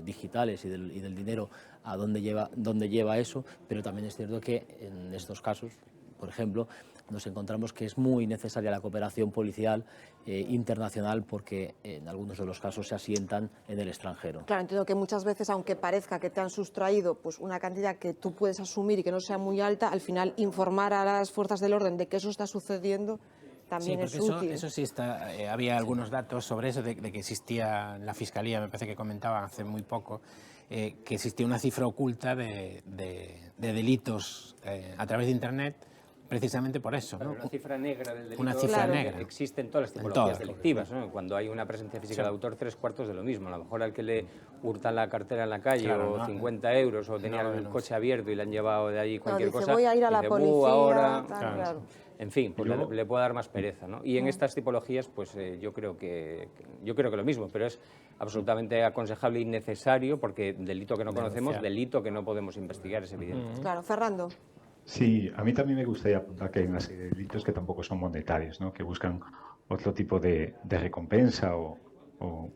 Speaker 5: digitales y del dinero a dónde lleva eso, pero también es cierto que en estos casos, por ejemplo, nos encontramos que es muy necesaria la cooperación policial internacional porque en algunos de los casos se asientan en el extranjero.
Speaker 1: Claro, entiendo que muchas veces, aunque parezca que te han sustraído pues una cantidad que tú puedes asumir y que no sea muy alta, al final informar a las fuerzas del orden de que eso está sucediendo también es útil.
Speaker 3: Eso sí está, había algunos datos sobre eso, de que existía, la Fiscalía me parece que comentaba hace muy poco, que existía una cifra oculta de delitos a través de Internet, precisamente por eso.
Speaker 6: Pero
Speaker 3: ¿no?
Speaker 6: una cifra negra del delito
Speaker 3: Una cifra negra.
Speaker 6: existe en todas las tipologías delictivas, ¿no? Cuando hay una presencia física de autor, 3/4 de lo mismo. A lo mejor al que le hurtan la cartera en la calle,
Speaker 3: Claro,
Speaker 6: o
Speaker 3: no,
Speaker 6: 50 euros, o tenía el coche abierto y le han llevado de allí cualquier
Speaker 1: dice,
Speaker 6: cosa,
Speaker 1: voy a ir a la
Speaker 6: dice,
Speaker 1: policía,
Speaker 6: ahora,
Speaker 1: claro.
Speaker 6: En fin, pues
Speaker 4: luego,
Speaker 6: le puede dar más pereza, ¿no? Y en estas tipologías, pues yo creo que lo mismo, pero es absolutamente aconsejable y necesario, porque delito que no conocemos, delito que no podemos investigar, es evidente.
Speaker 1: Claro, Fernando.
Speaker 4: Sí, a mí también me gustaría apuntar que hay una serie de delitos que tampoco son monetarios, ¿no? Que buscan otro tipo de recompensa o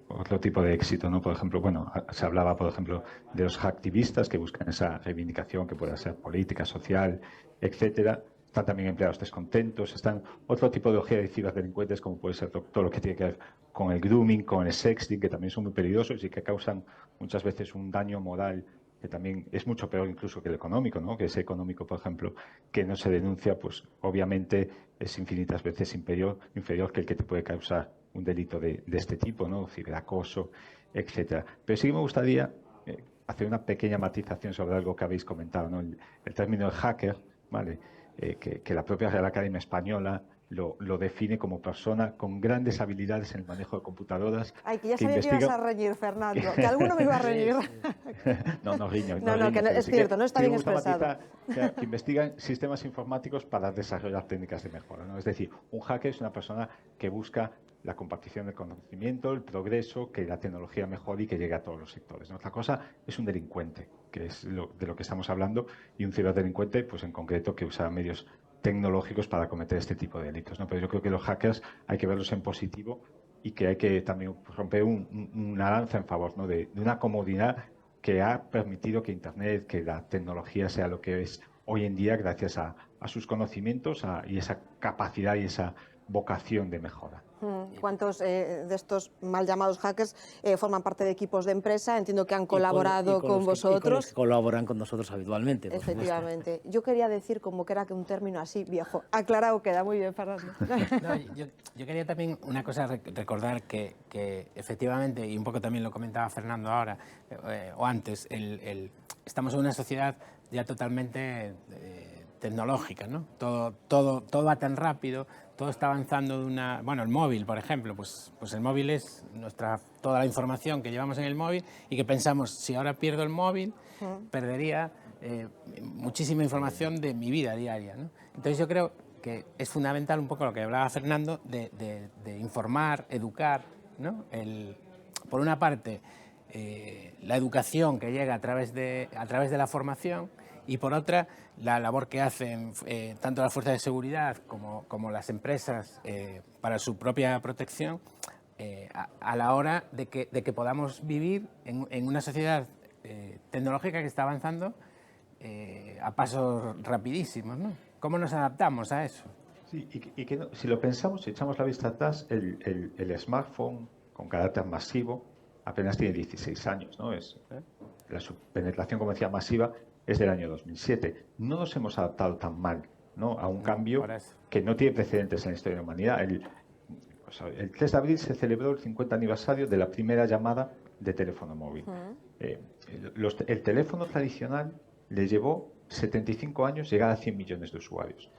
Speaker 4: otro tipo de éxito, ¿no? Por ejemplo, bueno, se hablaba, por ejemplo, de los hacktivistas que buscan esa reivindicación que pueda ser política, social, etcétera. Están también empleados descontentos, están otro tipología de ciberdelincuentes, como puede ser todo lo que tiene que ver con el grooming, con el sexting, que también son muy peligrosos y que causan muchas veces un daño moral que también es mucho peor incluso que el económico, ¿no? Que ese económico, por ejemplo, que no se denuncia, pues obviamente es infinitas veces inferior que el que te puede causar un delito de este tipo, ¿no? Ciberacoso, etcétera. Pero sí que me gustaría hacer una pequeña matización sobre algo que habéis comentado, ¿no? El término de hacker, ¿vale? Que la propia Real Academia Española lo define como persona con grandes habilidades en el manejo de computadoras.
Speaker 1: Ay, que ya sabía que ibas a reñir, Fernando, que alguno me iba a reñir.
Speaker 4: No riño.
Speaker 1: No, que es cierto, no está bien expresado.
Speaker 4: Que investigan sistemas informáticos para desarrollar técnicas de mejora, ¿no? Es decir, un hacker es una persona que busca la compartición del conocimiento, el progreso, que la tecnología mejore y que llegue a todos los sectores, ¿no? Otra cosa es un delincuente, que es de lo que estamos hablando, y un ciberdelincuente, pues en concreto, que usa medios tecnológicos para cometer este tipo de delitos, ¿no? Pero yo creo que los hackers hay que verlos en positivo y que hay que también romper una lanza en favor, ¿no? de una comodidad que ha permitido que Internet, que la tecnología sea lo que es hoy en día gracias a sus conocimientos y esa capacidad y esa vocación de mejora.
Speaker 1: ¿Cuántos de estos mal llamados hackers forman parte de equipos de empresa? Entiendo que han colaborado con vosotros.
Speaker 5: Y con los que colaboran con nosotros habitualmente.
Speaker 1: Efectivamente. Yo quería decir como que era que un término así viejo. Aclarado queda. Muy bien, Fernando.
Speaker 3: No, yo quería también una cosa, recordar que efectivamente, y un poco también lo comentaba Fernando ahora, o antes, estamos en una sociedad ya totalmente tecnológica, ¿no? Todo va tan rápido, todo está avanzando de una... Bueno, el móvil, por ejemplo, pues el móvil es toda la información que llevamos en el móvil y que pensamos, si ahora pierdo el móvil, perdería muchísima información de mi vida diaria, ¿no? Entonces yo creo que es fundamental un poco lo que hablaba Fernando, de informar, educar, ¿no? Por una parte, la educación que llega a través de la formación, y por otra, la labor que hacen tanto las fuerzas de seguridad como las empresas para su propia protección a la hora de que podamos vivir en una sociedad tecnológica que está avanzando a pasos rapidísimos, ¿no? ¿Cómo nos adaptamos a eso?
Speaker 4: Sí, y que si lo pensamos, si echamos la vista atrás, el smartphone con carácter masivo apenas tiene 16 años, ¿no? La penetración comercial masiva es del año 2007. No nos hemos adaptado tan mal, ¿no? A un cambio que no tiene precedentes en la historia de la humanidad. El 3 de abril se celebró el 50 aniversario de la primera llamada de teléfono móvil. El teléfono tradicional le llevó 75 años llegar a 100 millones de usuarios.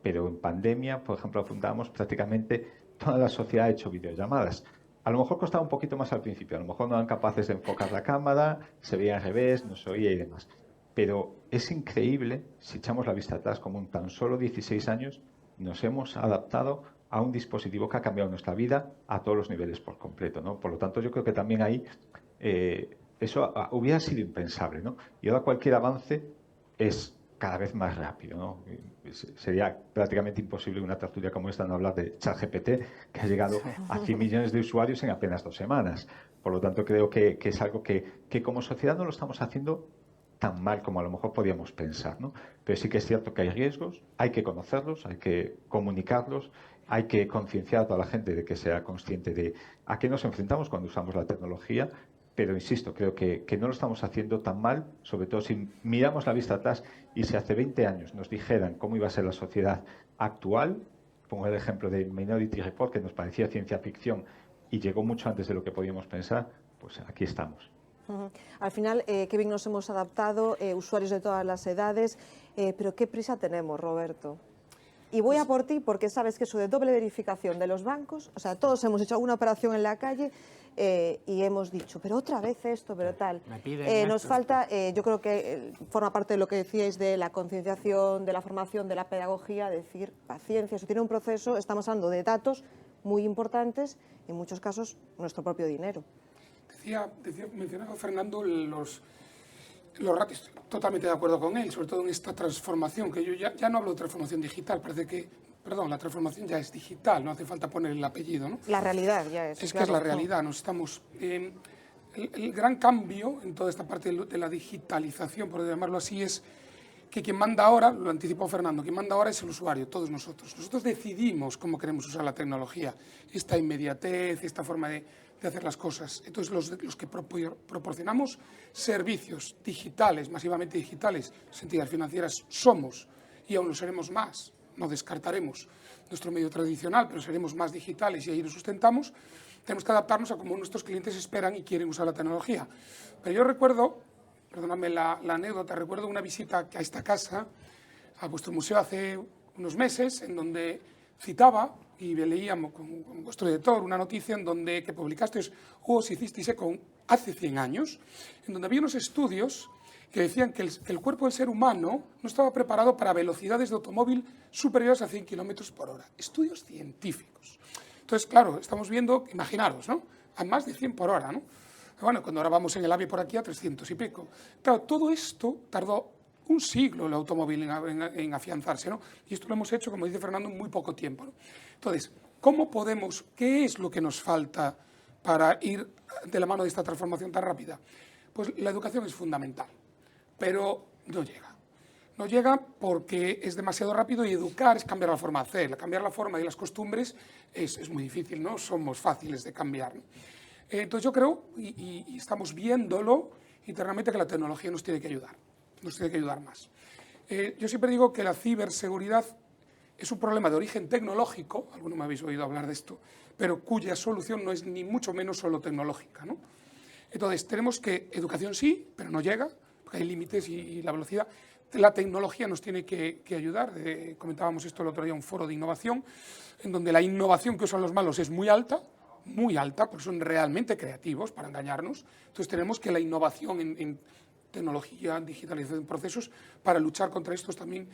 Speaker 4: Pero en pandemia, por ejemplo, apuntábamos prácticamente toda la sociedad ha hecho videollamadas. A lo mejor costaba un poquito más al principio, a lo mejor no eran capaces de enfocar la cámara, se veía al revés, no se oía y demás. Pero es increíble, si echamos la vista atrás, como en tan solo 16 años nos hemos adaptado a un dispositivo que ha cambiado nuestra vida a todos los niveles por completo, ¿no? Por lo tanto, yo creo que también ahí eso hubiera sido impensable, ¿no? Y ahora cualquier avance es cada vez más rápido, ¿no? Sería prácticamente imposible una tertulia como esta no hablar de ChatGPT, que ha llegado a 100 millones de usuarios en apenas 2 semanas. Por lo tanto, creo que es algo que como sociedad no lo estamos haciendo tan mal como a lo mejor podíamos pensar, ¿no? Pero sí que es cierto que hay riesgos, hay que conocerlos, hay que comunicarlos, hay que concienciar a toda la gente de que sea consciente de a qué nos enfrentamos cuando usamos la tecnología. Pero insisto, creo que no lo estamos haciendo tan mal, sobre todo si miramos la vista atrás y si hace 20 años nos dijeran cómo iba a ser la sociedad actual, pongo el ejemplo de Minority Report, que nos parecía ciencia ficción y llegó mucho antes de lo que podíamos pensar, pues aquí estamos.
Speaker 1: Al final, qué bien nos hemos adaptado, usuarios de todas las edades, pero qué prisa tenemos, Roberto. Y voy a por ti porque sabes que eso de doble verificación de los bancos, o sea, todos hemos hecho alguna operación en la calle y hemos dicho, pero otra vez esto, pero tal. Nos falta, yo creo que forma parte de lo que decíais de la concienciación, de la formación, de la pedagogía, decir paciencia, eso tiene un proceso, estamos hablando de datos muy importantes, en muchos casos nuestro propio dinero.
Speaker 2: Mencionaba Fernando los ratios, estoy totalmente de acuerdo con él, sobre todo en esta transformación, que yo ya no hablo de transformación digital, parece que, perdón, la transformación ya es digital, no hace falta poner el apellido, ¿no?
Speaker 1: La realidad ya es.
Speaker 2: Es claro, que es la realidad, nos estamos... el gran cambio en toda esta parte de la digitalización, por llamarlo así, es que quien manda ahora, lo anticipó Fernando, quien manda ahora es el usuario, todos nosotros. Nosotros decidimos cómo queremos usar la tecnología, esta inmediatez, esta forma de hacer las cosas. Entonces, los que proporcionamos servicios digitales, masivamente digitales, entidades financieras, somos, y aún lo seremos más, no descartaremos nuestro medio tradicional, pero seremos más digitales y ahí nos sustentamos, tenemos que adaptarnos a cómo nuestros clientes esperan y quieren usar la tecnología. Pero yo recuerdo, perdóname la anécdota, recuerdo una visita a esta casa, a vuestro museo hace unos meses, en donde citaba y leíamos con vuestro editor una noticia en donde que publicasteis o os hicisteis eco hace 100 años, en donde había unos estudios que decían que el cuerpo del ser humano no estaba preparado para velocidades de automóvil superiores a 100 kilómetros por hora. Estudios científicos. Entonces, claro, estamos viendo, imaginaros, ¿no? A más de 100 por hora, ¿no? Bueno, cuando ahora vamos en el AVE por aquí a 300 y pico. Claro, todo esto tardó un siglo el automóvil en afianzarse, ¿no? Y esto lo hemos hecho, como dice Fernando, en muy poco tiempo, ¿no? Entonces, ¿cómo podemos, qué es lo que nos falta para ir de la mano de esta transformación tan rápida? Pues la educación es fundamental, pero no llega. No llega porque es demasiado rápido y educar es cambiar la forma de hacer. Cambiar la forma y las costumbres es muy difícil, no somos fáciles de cambiar, ¿no? Entonces yo creo, y estamos viéndolo internamente, que la tecnología nos tiene que ayudar más. Yo siempre digo que la ciberseguridad es un problema de origen tecnológico, algunos me habéis oído hablar de esto, pero cuya solución no es ni mucho menos solo tecnológica, ¿no? Entonces tenemos que, educación sí, pero no llega, porque hay límites y la velocidad. La tecnología nos tiene que ayudar. Comentábamos esto el otro día en un foro de innovación, en donde la innovación que usan los malos es muy alta, porque son realmente creativos para engañarnos. Entonces tenemos que la innovación en tecnología, digitalización de procesos, para luchar contra esto es también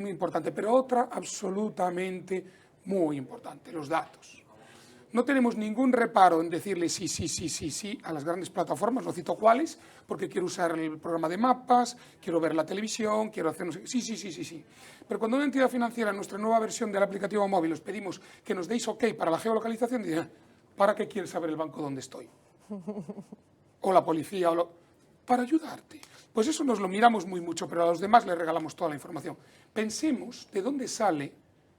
Speaker 2: muy importante. Pero otra absolutamente muy importante, los datos. No tenemos ningún reparo en decirle sí a las grandes plataformas, no cito cuáles, porque quiero usar el programa de mapas, quiero ver la televisión, quiero hacer no sé, sí. Pero cuando una entidad financiera, en nuestra nueva versión del aplicativo móvil, os pedimos que nos deis OK para la geolocalización, dirán, ¿para qué quieres saber el banco dónde estoy? O la policía, para ayudarte. Pues eso nos lo miramos muy mucho, pero a los demás les regalamos toda la información. Pensemos de dónde sale,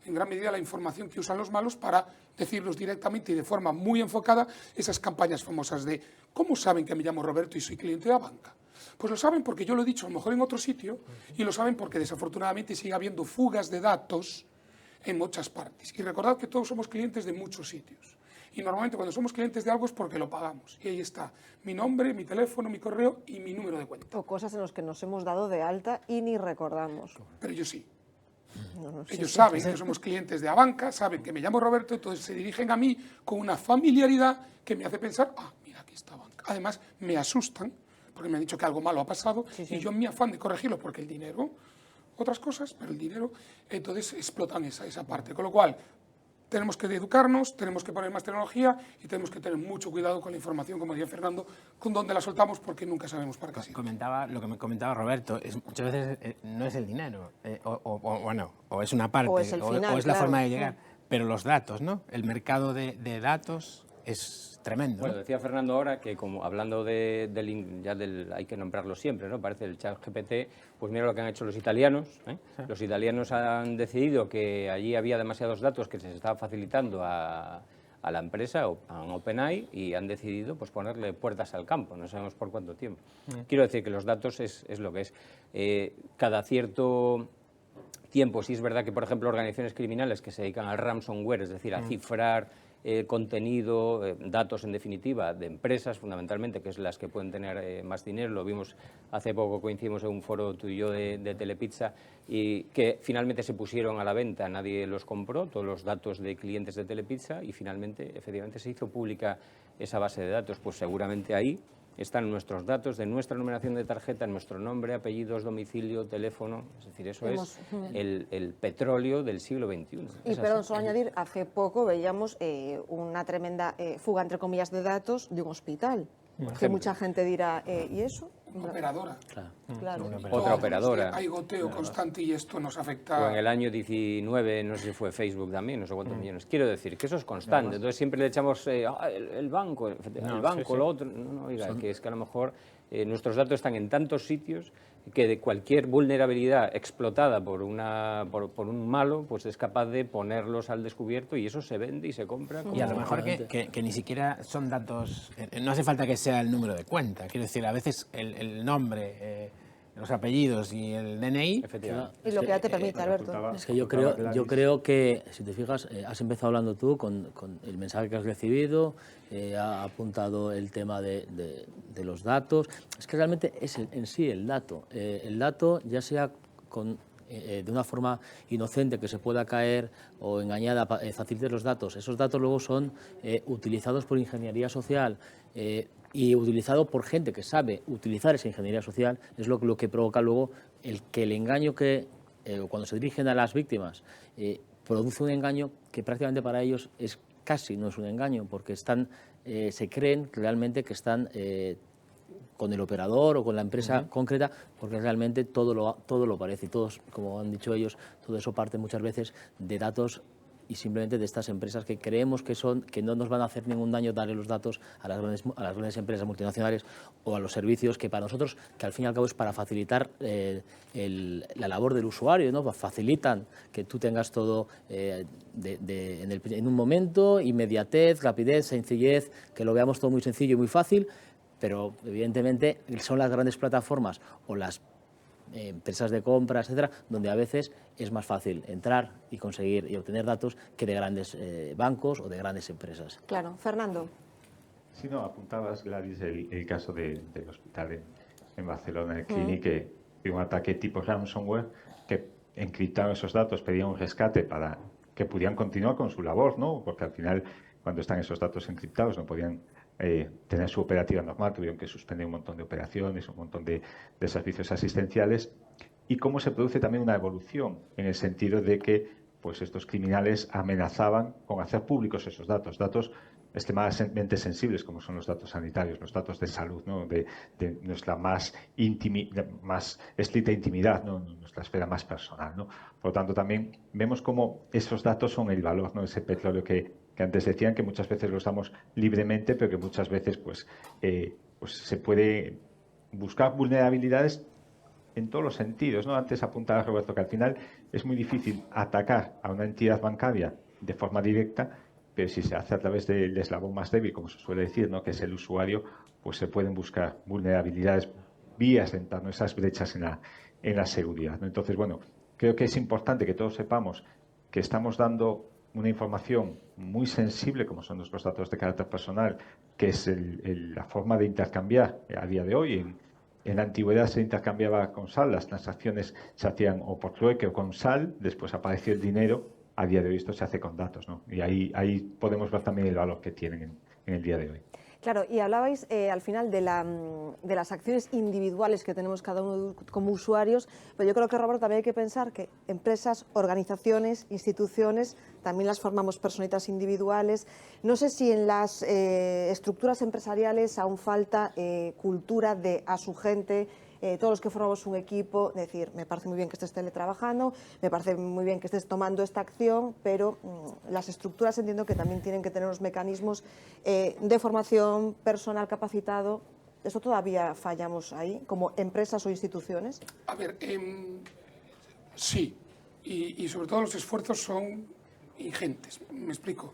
Speaker 2: en gran medida, la información que usan los malos para decirnos directamente y de forma muy enfocada esas campañas famosas de ¿cómo saben que me llamo Roberto y soy cliente de la banca? Pues lo saben porque yo lo he dicho a lo mejor en otro sitio y lo saben porque desafortunadamente sigue habiendo fugas de datos en muchas partes. Y recordad que todos somos clientes de muchos sitios. Y normalmente cuando somos clientes de algo es porque lo pagamos. Y ahí está mi nombre, mi teléfono, mi correo y mi número de cuenta.
Speaker 1: O cosas en las que nos hemos dado de alta y ni recordamos.
Speaker 2: Pero yo sí. Ellos saben que somos clientes de Abanca, saben que me llamo Roberto, entonces se dirigen a mí con una familiaridad que me hace pensar, mira, aquí está Abanca. Además, me asustan, porque me han dicho que algo malo ha pasado, y yo en mi afán de corregirlo, porque el dinero, otras cosas, pero el dinero, entonces explotan esa parte. Con lo cual, tenemos que educarnos, tenemos que poner más tecnología y tenemos que tener mucho cuidado con la información, como decía Fernando, con dónde la soltamos, porque nunca sabemos para qué sirve.
Speaker 3: Lo que me comentaba Roberto, muchas veces no es el dinero, o es una parte,
Speaker 1: O es el final,
Speaker 3: o es la
Speaker 1: claro.
Speaker 3: forma de llegar, pero los datos, ¿no? El mercado de datos es tremendo.
Speaker 6: Bueno,
Speaker 3: ¿no?
Speaker 6: decía Fernando ahora que, como hablando hay que nombrarlo siempre, ¿no? Parece el chat GPT, pues mira lo que han hecho los italianos, ¿eh? Los italianos han decidido que allí había demasiados datos que se estaba facilitando a la empresa, a OpenAI, y han decidido pues ponerle puertas al campo, no sabemos por cuánto tiempo. Quiero decir que los datos es lo que es. Cada cierto tiempo, sí es verdad que, por ejemplo, organizaciones criminales que se dedican al ransomware, es decir, a cifrar contenido, datos en definitiva, de empresas fundamentalmente, que es las que pueden tener más dinero. Lo vimos hace poco, coincidimos en un foro tú y yo de Telepizza, y que finalmente se pusieron a la venta, nadie los compró, todos los datos de clientes de Telepizza, y finalmente, efectivamente, se hizo pública esa base de datos. Pues seguramente ahí están nuestros datos de nuestra numeración de tarjeta, nuestro nombre, apellidos, domicilio, teléfono. Es decir, eso es el petróleo del siglo XXI.
Speaker 1: Y perdón, solo añadir, hace poco veíamos una tremenda fuga, entre comillas, de datos de un hospital. Que mucha gente dirá, ¿y eso?
Speaker 2: Una operadora.
Speaker 1: Claro.
Speaker 6: Otra operadora.
Speaker 2: Hay goteo constante y esto nos
Speaker 6: O
Speaker 2: afecta.
Speaker 6: en el año 19, no sé si fue Facebook también, no sé cuántos millones. Quiero decir que eso es constante. Entonces siempre le echamos el banco, lo otro. No, oiga, que es que a lo mejor nuestros datos están en tantos sitios que de cualquier vulnerabilidad explotada por un malo, pues es capaz de ponerlos al descubierto, y eso se vende y se compra.
Speaker 3: Y a lo mejor que ni siquiera son datos, no hace falta que sea el número de cuenta, quiero decir, a veces el nombre, los apellidos y el DNI.
Speaker 6: Efectivamente.
Speaker 1: Y lo que ya te permite, Alberto.
Speaker 5: Es que yo creo que, si te fijas, has empezado hablando tú con el mensaje que has recibido, ha apuntado el tema de los datos. Es que realmente es en sí el dato. El dato, ya sea de una forma inocente que se pueda caer o engañada, facilite los datos. Esos datos luego son utilizados por ingeniería social y utilizado por gente que sabe utilizar esa ingeniería social, es lo que provoca luego que el engaño cuando se dirigen a las víctimas, produce un engaño que prácticamente para ellos no es un engaño, porque se creen realmente que están con el operador o con la empresa concreta, porque realmente todo lo parece, y todos, como han dicho ellos, todo eso parte muchas veces de datos y simplemente de estas empresas que creemos que no nos van a hacer ningún daño darle los datos a las grandes empresas multinacionales o a los servicios, que para nosotros, que al fin y al cabo es para facilitar la labor del usuario, ¿no? Facilitan que tú tengas todo en un momento, inmediatez, rapidez, sencillez, que lo veamos todo muy sencillo y muy fácil, pero evidentemente son las grandes plataformas o las empresas de compra, etcétera, donde a veces es más fácil entrar y conseguir y obtener datos que de grandes bancos o de grandes empresas.
Speaker 1: Claro. Fernando.
Speaker 4: Si no, apuntabas, Gladys, el caso del hospital en Barcelona, el Clínic, que de un ataque tipo ransomware, que encriptaron esos datos, pedían un rescate para que pudieran continuar con su labor, ¿no? Porque al final, cuando están esos datos encriptados, no podían tener su operativa normal, tuvieron que suspender un montón de operaciones, un montón de servicios asistenciales, y cómo se produce también una evolución en el sentido de que pues estos criminales amenazaban con hacer públicos esos datos extremadamente sensibles, como son los datos sanitarios, los datos de salud, ¿no? de nuestra más estricta intimidad, ¿no? Nuestra esfera más personal, ¿no? Por lo tanto, también vemos cómo esos datos son el valor, ¿no? Ese petróleo que antes decían, que muchas veces lo usamos libremente, pero que muchas veces pues se puede buscar vulnerabilidades en todos los sentidos, ¿no? Antes apuntaba Roberto que al final es muy difícil atacar a una entidad bancaria de forma directa, pero si se hace a través del eslabón más débil, como se suele decir, ¿no? Que es el usuario, pues se pueden buscar vulnerabilidades, vías de entrar, ¿no? Esas brechas en la seguridad, ¿no? Entonces, bueno, creo que es importante que todos sepamos que estamos dando una información muy sensible, como son nuestros datos de carácter personal, que es la forma de intercambiar a día de hoy. En la antigüedad se intercambiaba con sal, las transacciones se hacían o por trueque o con sal, después apareció el dinero, a día de hoy esto se hace con datos, ¿no? Y ahí podemos ver también el valor que tienen en el día de hoy.
Speaker 1: Claro, y hablabais al final de las acciones individuales que tenemos cada uno como usuarios, pero yo creo que, Roberto, también hay que pensar que empresas, organizaciones, instituciones, también las formamos personitas individuales. No sé si en las estructuras empresariales aún falta cultura de a su gente, todos los que formamos un equipo, decir, me parece muy bien que estés teletrabajando, me parece muy bien que estés tomando esta acción, pero las estructuras entiendo que también tienen que tener unos mecanismos de formación, personal capacitado. ¿Eso todavía fallamos ahí, como empresas o instituciones?
Speaker 2: A ver, sí, y sobre todo los esfuerzos son ingentes, me explico.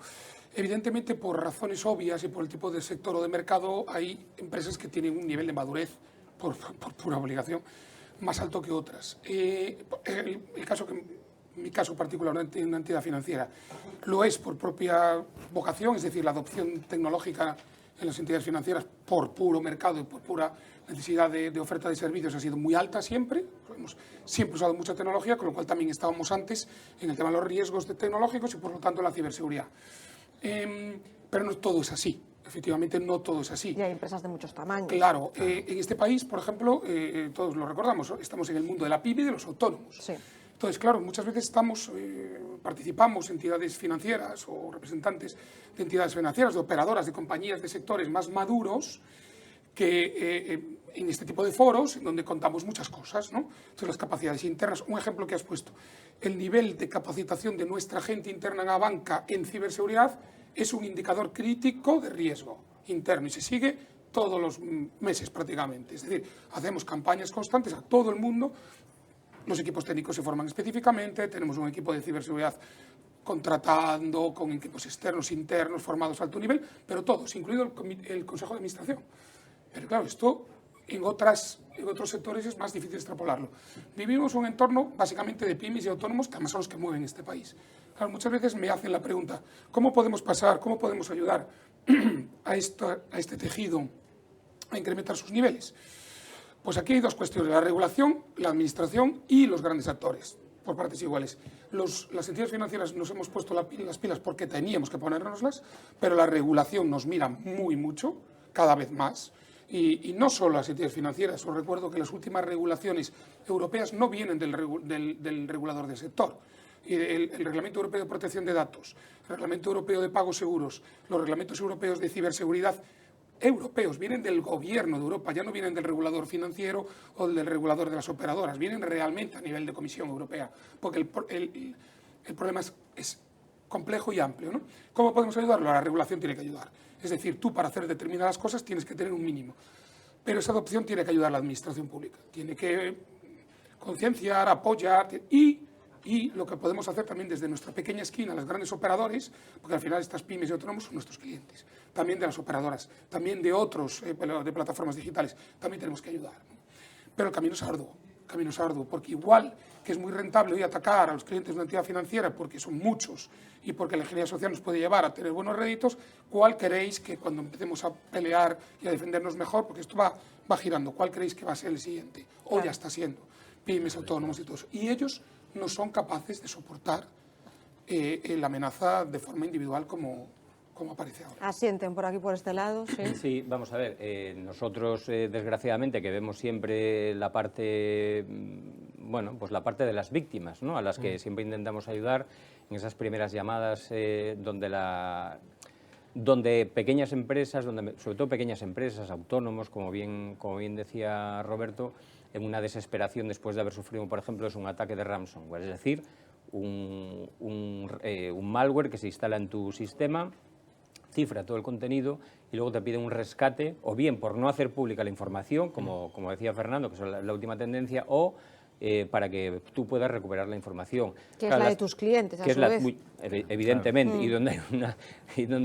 Speaker 2: Evidentemente, por razones obvias y por el tipo de sector o de mercado, hay empresas que tienen un nivel de madurez, por pura obligación, más alto que otras. Mi caso particular, una entidad financiera, lo es por propia vocación, es decir, la adopción tecnológica en las entidades financieras por puro mercado y por pura necesidad de oferta de servicios ha sido muy alta siempre. Hemos siempre usado mucha tecnología, con lo cual también estábamos antes en el tema de los riesgos tecnológicos y por lo tanto la ciberseguridad. Pero no todo es así. Efectivamente, no todo es así.
Speaker 1: Y hay empresas de muchos tamaños.
Speaker 2: Claro, en este país, por ejemplo, todos lo recordamos, estamos en el mundo de la pyme y de los autónomos.
Speaker 1: Sí.
Speaker 2: Entonces, claro, muchas veces participamos entidades financieras o representantes de entidades financieras, de operadoras, de compañías de sectores más maduros, que en este tipo de foros, en donde contamos muchas cosas, ¿no? Entonces, las capacidades internas, un ejemplo que has puesto, el nivel de capacitación de nuestra gente interna en la banca en ciberseguridad es un indicador crítico de riesgo interno y se sigue todos los meses prácticamente. Es decir, hacemos campañas constantes a todo el mundo, los equipos técnicos se forman específicamente, tenemos un equipo de ciberseguridad contratando con equipos externos, internos, formados a alto nivel, pero todos, incluido el Consejo de Administración. Pero claro, esto en otros sectores es más difícil extrapolarlo. Vivimos un entorno básicamente de pymes y autónomos, que además son los que mueven este país. Claro, muchas veces me hacen la pregunta, ¿cómo podemos pasar, cómo podemos ayudar a este tejido a incrementar sus niveles? Pues aquí hay dos cuestiones, la regulación, la administración y los grandes actores, por partes iguales. Las entidades financieras nos hemos puesto las pilas porque teníamos que ponérnoslas, pero la regulación nos mira mucho, cada vez más. Y no solo las entidades financieras, os recuerdo que las últimas regulaciones europeas no vienen del regulador del sector. El Reglamento Europeo de Protección de Datos, el Reglamento Europeo de Pagos Seguros, los reglamentos europeos de ciberseguridad europeos, vienen del gobierno de Europa, ya no vienen del regulador financiero o del regulador de las operadoras, vienen realmente a nivel de Comisión Europea, porque el problema es complejo y amplio, ¿no? ¿Cómo podemos ayudarlo? La regulación tiene que ayudar. Es decir, tú para hacer determinadas cosas tienes que tener un mínimo, pero esa adopción tiene que ayudar a la administración pública, tiene que concienciar, apoyar y lo que podemos hacer también desde nuestra pequeña esquina, los grandes operadores, porque al final estas pymes y autónomos son nuestros clientes, también de las operadoras, también de otros, de plataformas digitales, también tenemos que ayudar, ¿no? Pero el camino es arduo, porque igual que es muy rentable hoy atacar a los clientes de una entidad financiera porque son muchos y porque la ingeniería social nos puede llevar a tener buenos réditos, ¿cuál queréis que cuando empecemos a pelear y a defendernos mejor, porque esto va girando, cuál queréis que va a ser el siguiente? O ya está siendo, pymes, autónomos y todos. Y ellos no son capaces de soportar la amenaza de forma individual como aparece ahora.
Speaker 1: Asienten por aquí, por este lado, sí.
Speaker 6: Sí, vamos a ver, nosotros desgraciadamente que vemos siempre la parte, bueno, pues la parte de las víctimas, ¿no? A las que siempre intentamos ayudar en esas primeras llamadas donde pequeñas empresas, sobre todo pequeñas empresas, autónomos, como bien decía Roberto, en una desesperación después de haber sufrido, por ejemplo, es un ataque de ransomware, es decir, un malware que se instala en tu sistema, cifra todo el contenido y luego te pide un rescate, o bien por no hacer pública la información, como decía Fernando, que es la última tendencia, o para que tú puedas recuperar la información.
Speaker 1: Que es la de tus clientes, a su vez.
Speaker 6: Evidentemente, y donde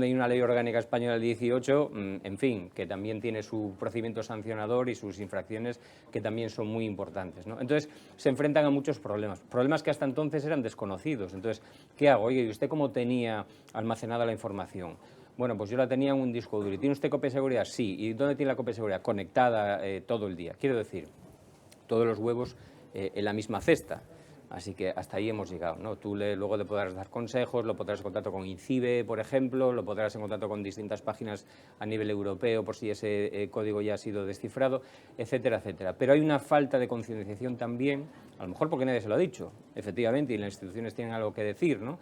Speaker 6: hay una ley orgánica española del 18, en fin, que también tiene su procedimiento sancionador y sus infracciones que también son muy importantes, ¿no? Entonces, se enfrentan a muchos problemas que hasta entonces eran desconocidos. Entonces, ¿qué hago? Oye, ¿y usted cómo tenía almacenada la información? Bueno, pues yo la tenía en un disco duro. ¿Y tiene usted copia de seguridad? Sí. ¿Y dónde tiene la copia de seguridad? Conectada todo el día. Quiero decir, todos los huevos en la misma cesta. Así que hasta ahí hemos llegado, ¿no? Tú luego le podrás dar consejos, lo pondrás en contacto con INCIBE, por ejemplo, lo pondrás en contacto con distintas páginas a nivel europeo por si ese código ya ha sido descifrado, etcétera, etcétera. Pero hay una falta de concienciación también, a lo mejor porque nadie se lo ha dicho, efectivamente, y las instituciones tienen algo que decir, ¿no?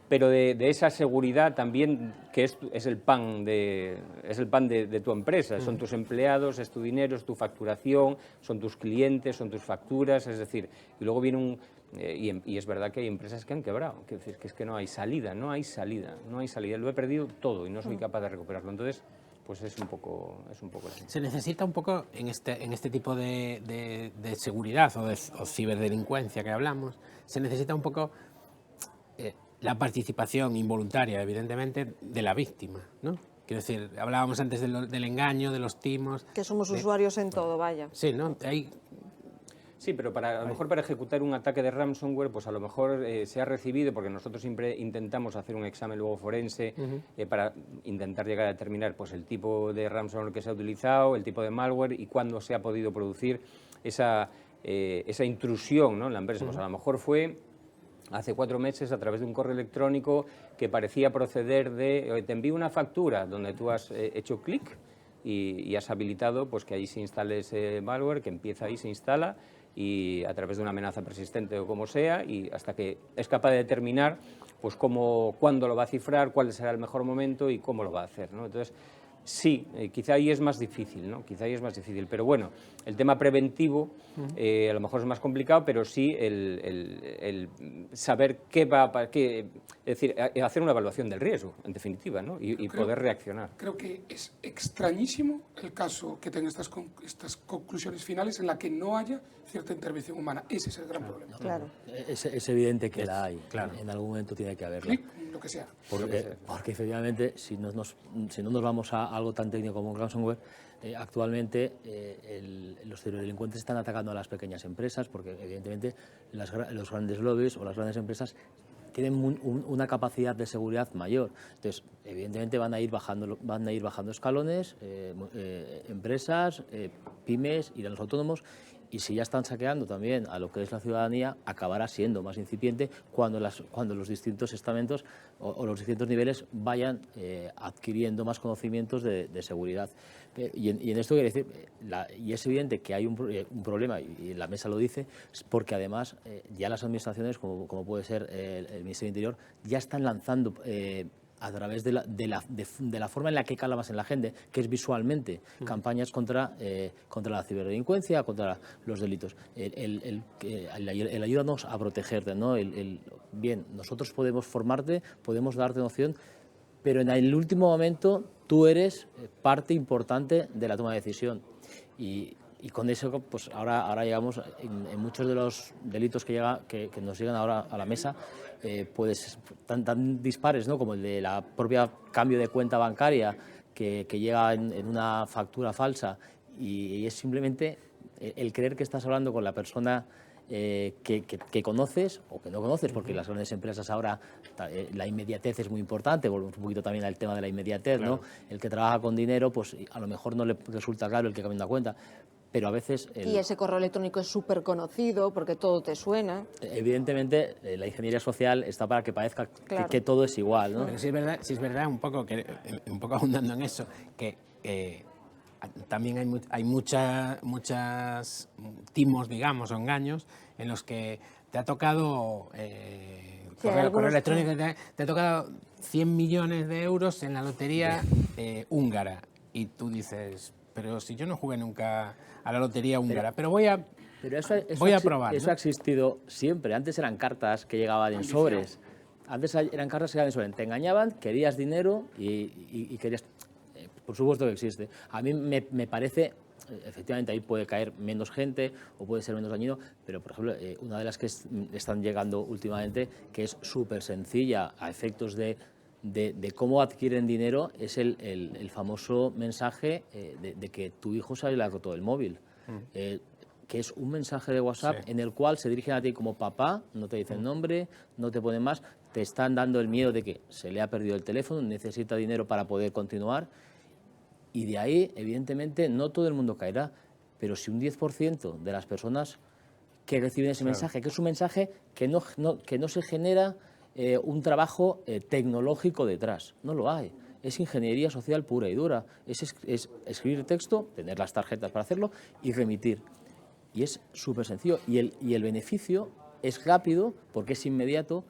Speaker 6: Pero de esa seguridad también, que es el pan de tu empresa, son tus empleados, es tu dinero, es tu facturación, son tus clientes, son tus facturas, es decir, y luego viene y es verdad que hay empresas que han quebrado, que es que no hay salida, lo he perdido todo y no soy capaz de recuperarlo, entonces pues es un poco así.
Speaker 3: Se necesita un poco en este tipo de seguridad o ciberdelincuencia que hablamos, se necesita un poco la participación involuntaria, evidentemente, de la víctima, ¿no? Quiero decir, hablábamos antes del engaño, de los timos.
Speaker 1: Que somos usuarios en todo, vaya.
Speaker 3: Sí, ¿no?
Speaker 6: Sí, pero a lo mejor para ejecutar un ataque de ransomware, pues a lo mejor se ha recibido, porque nosotros siempre intentamos hacer un examen luego forense para intentar llegar a determinar pues el tipo de ransomware que se ha utilizado, el tipo de malware y cuándo se ha podido producir esa intrusión, ¿no?, en la empresa. Pues a lo mejor fue hace 4 meses a través de un correo electrónico que parecía proceder de te envío una factura donde tú has hecho clic y has habilitado pues que ahí se instale ese malware, que empieza ahí, se instala y a través de una amenaza persistente o como sea, y hasta que es capaz de determinar pues cuándo lo va a cifrar, cuál será el mejor momento y cómo lo va a hacer, ¿no? Entonces, sí, quizá ahí es más difícil, ¿no? Quizá ahí es más difícil, pero bueno, el tema preventivo a lo mejor es más complicado, pero sí el saber es decir, hacer una evaluación del riesgo, en definitiva, ¿no? Y poder reaccionar.
Speaker 2: Creo que es extrañísimo el caso que tenga estas conclusiones finales en la que no haya cierta intervención humana. Ese es el gran problema.
Speaker 1: Claro.
Speaker 5: Es evidente que la hay,
Speaker 3: claro.
Speaker 5: En algún momento tiene que haberla.
Speaker 2: Clic, lo que sea.
Speaker 5: Porque efectivamente, si no nos vamos a algo tan técnico como un ransomware, actualmente los ciberdelincuentes están atacando a las pequeñas empresas porque evidentemente los grandes lobbies o las grandes empresas tienen una capacidad de seguridad mayor. Entonces, evidentemente van a ir bajando escalones, empresas, pymes y los autónomos. Y si ya están saqueando también a lo que es la ciudadanía, acabará siendo más incipiente cuando los distintos estamentos o los distintos niveles vayan adquiriendo más conocimientos de seguridad. Y en esto quiere decir, y es evidente que hay un problema, y la mesa lo dice, porque además ya las administraciones, como puede ser el Ministerio del Interior, ya están lanzando a través de la forma en la que cala más en la gente, que es visualmente, campañas contra la ciberdelincuencia, contra los delitos. El ayúdanos a protegerte, ¿no? Bien, nosotros podemos formarte, podemos darte noción, pero en el último momento tú eres parte importante de la toma de decisión. Y con eso, pues ahora llegamos, en muchos de los delitos que nos llegan ahora a la mesa, pues tan dispares, ¿no?, como el de la propia cambio de cuenta bancaria que llega en una factura falsa y es simplemente el creer que estás hablando con la persona que conoces o que no conoces, porque las grandes empresas ahora la inmediatez es muy importante, volvemos un poquito también al tema de la inmediatez, claro, ¿no? El que trabaja con dinero, pues a lo mejor no le resulta claro el que cambia una cuenta, pero a veces...
Speaker 1: Y ese correo electrónico es súper conocido porque todo te suena.
Speaker 5: Evidentemente, la ingeniería social está para que parezca claro, que todo es igual, ¿no?
Speaker 3: Pero sí es verdad un poco ahondando en eso, que también hay muchas timos, digamos, o engaños en los que te ha tocado correo electrónico, te ha tocado 100 millones de euros en la lotería húngara y tú dices, pero si yo no jugué nunca a la lotería húngara, pero voy a probar.
Speaker 5: Eso, ¿no?, ha existido siempre. Antes eran cartas que llegaban en sobres. Antes eran cartas que llegaban en sobres. Te engañaban, querías dinero y querías... Por supuesto que existe. A mí me parece, efectivamente, ahí puede caer menos gente o puede ser menos dañino, pero, por ejemplo, una de las que están llegando últimamente, que es súper sencilla a efectos de cómo adquieren dinero, es el famoso mensaje de que tu hijo se ha roto el móvil. Que es un mensaje de WhatsApp, sí, en el cual se dirigen a ti como papá, no te dicen nombre, no te ponen más, te están dando el miedo de que se le ha perdido el teléfono, necesita dinero para poder continuar. Y de ahí, evidentemente, no todo el mundo caerá, pero si un 10% de las personas que reciben ese mensaje, que es un mensaje que no se genera un trabajo tecnológico detrás, no lo hay. Es ingeniería social pura y dura, es escribir texto, tener las tarjetas para hacerlo y remitir. Y es súper sencillo. Y el beneficio es rápido porque es inmediato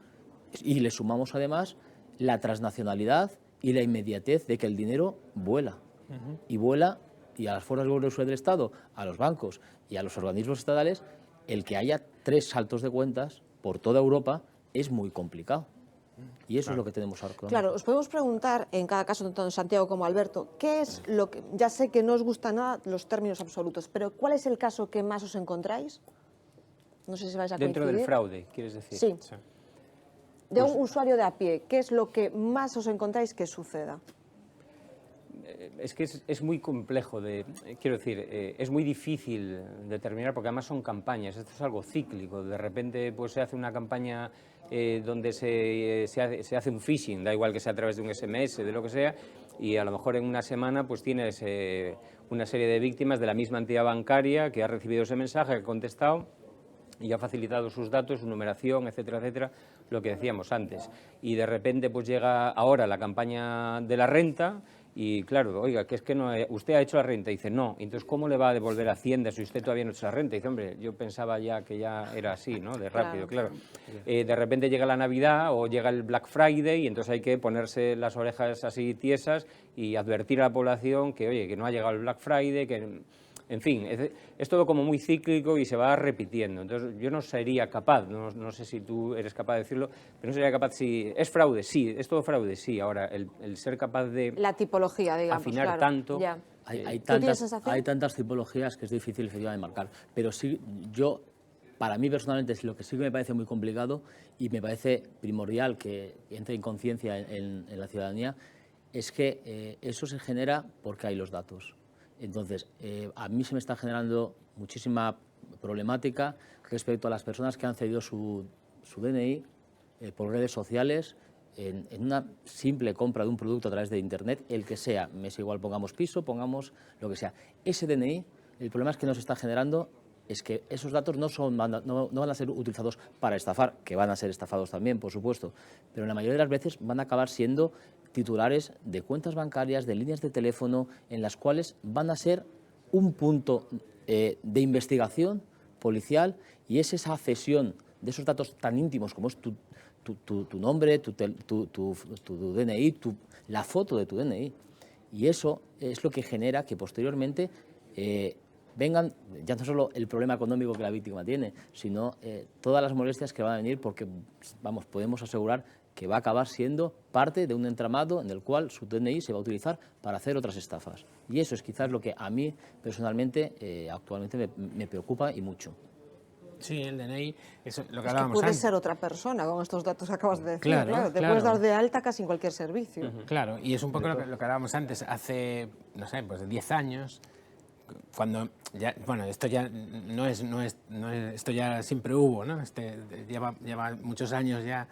Speaker 5: y le sumamos además la transnacionalidad y la inmediatez de que el dinero vuela. Y vuela, y a las fuerzas de seguridad del Estado, a los bancos y a los organismos estatales, el que haya 3 saltos de cuentas por toda Europa es muy complicado. Y eso es lo que tenemos ahora.
Speaker 1: Claro, os podemos preguntar, en cada caso, tanto Santiago como Alberto, ¿qué es lo que, ya sé que no os gustan nada los términos absolutos, pero ¿cuál es el caso que más os encontráis? No sé si vais a coincidir.
Speaker 6: Dentro del fraude, ¿quieres decir?
Speaker 1: Sí. De un usuario de a pie, ¿qué es lo que más os encontráis que suceda?
Speaker 6: Es que es muy complejo, quiero decir, es muy difícil determinar porque además son campañas, esto es algo cíclico, de repente pues se hace una campaña donde se hace un phishing, da igual que sea a través de un SMS, de lo que sea, y a lo mejor en una semana pues tienes una serie de víctimas de la misma entidad bancaria que ha recibido ese mensaje, que ha contestado y ha facilitado sus datos, su numeración, etcétera, etcétera, lo que decíamos antes. Y de repente pues llega ahora la campaña de la renta. Y claro, oiga, que es que no, usted ha hecho la renta. Y dice, no. Entonces, ¿cómo le va a devolver a Hacienda si usted todavía no ha hecho la renta? Y dice, hombre, yo pensaba ya que ya era así, ¿no? De rápido, claro. De repente llega la Navidad o llega el Black Friday y entonces hay que ponerse las orejas así tiesas y advertir a la población que, oye, que no ha llegado el Black Friday, que... En fin, es todo como muy cíclico y se va repitiendo. Entonces, yo no sería capaz, no sé si tú eres capaz de decirlo, pero no sería capaz si... ¿Es fraude? Sí. ¿Es todo fraude? Sí. Ahora, el ser capaz de...
Speaker 1: La tipología, digamos,
Speaker 6: afinar
Speaker 1: claro,
Speaker 6: tanto...
Speaker 1: Ya.
Speaker 5: Hay
Speaker 1: ¿Tú tienes sensación?
Speaker 5: tantas tipologías que es difícil efectivamente marcar. Pero sí, para mí personalmente, es lo que sí que me parece muy complicado y me parece primordial que entre en conciencia en la ciudadanía, es que eso se genera porque hay los datos. Entonces, a mí se me está generando muchísima problemática respecto a las personas que han cedido su DNI por redes sociales en una simple compra de un producto a través de Internet, el que sea. Me es igual, pongamos piso, pongamos lo que sea. Ese DNI, el problema es que nos está generando es que esos datos no van a ser utilizados para estafar, que van a ser estafados también, por supuesto, pero la mayoría de las veces van a acabar siendo titulares de cuentas bancarias, de líneas de teléfono, en las cuales van a ser un punto de investigación policial, y es esa cesión de esos datos tan íntimos como es tu nombre, tu DNI, la foto de tu DNI. Y eso es lo que genera que posteriormente vengan ya no solo el problema económico que la víctima tiene, sino todas las molestias que van a venir, porque vamos, podemos asegurar que va a acabar siendo parte de un entramado en el cual su DNI se va a utilizar para hacer otras estafas. Y eso es quizás lo que a mí personalmente actualmente me preocupa y mucho.
Speaker 3: Sí, el DNI, eso lo que
Speaker 1: Es que
Speaker 3: hablábamos
Speaker 1: puede
Speaker 3: antes.
Speaker 1: ser otra persona con estos datos que acabas de decir.
Speaker 3: Claro,
Speaker 1: Te puedes dar de alta casi en cualquier servicio.
Speaker 3: Claro, y es un poco lo que hablábamos antes, hace, no sé, pues de 10 años, cuando ya, bueno, esto ya no es esto ya siempre hubo, ¿no? Lleva muchos años ya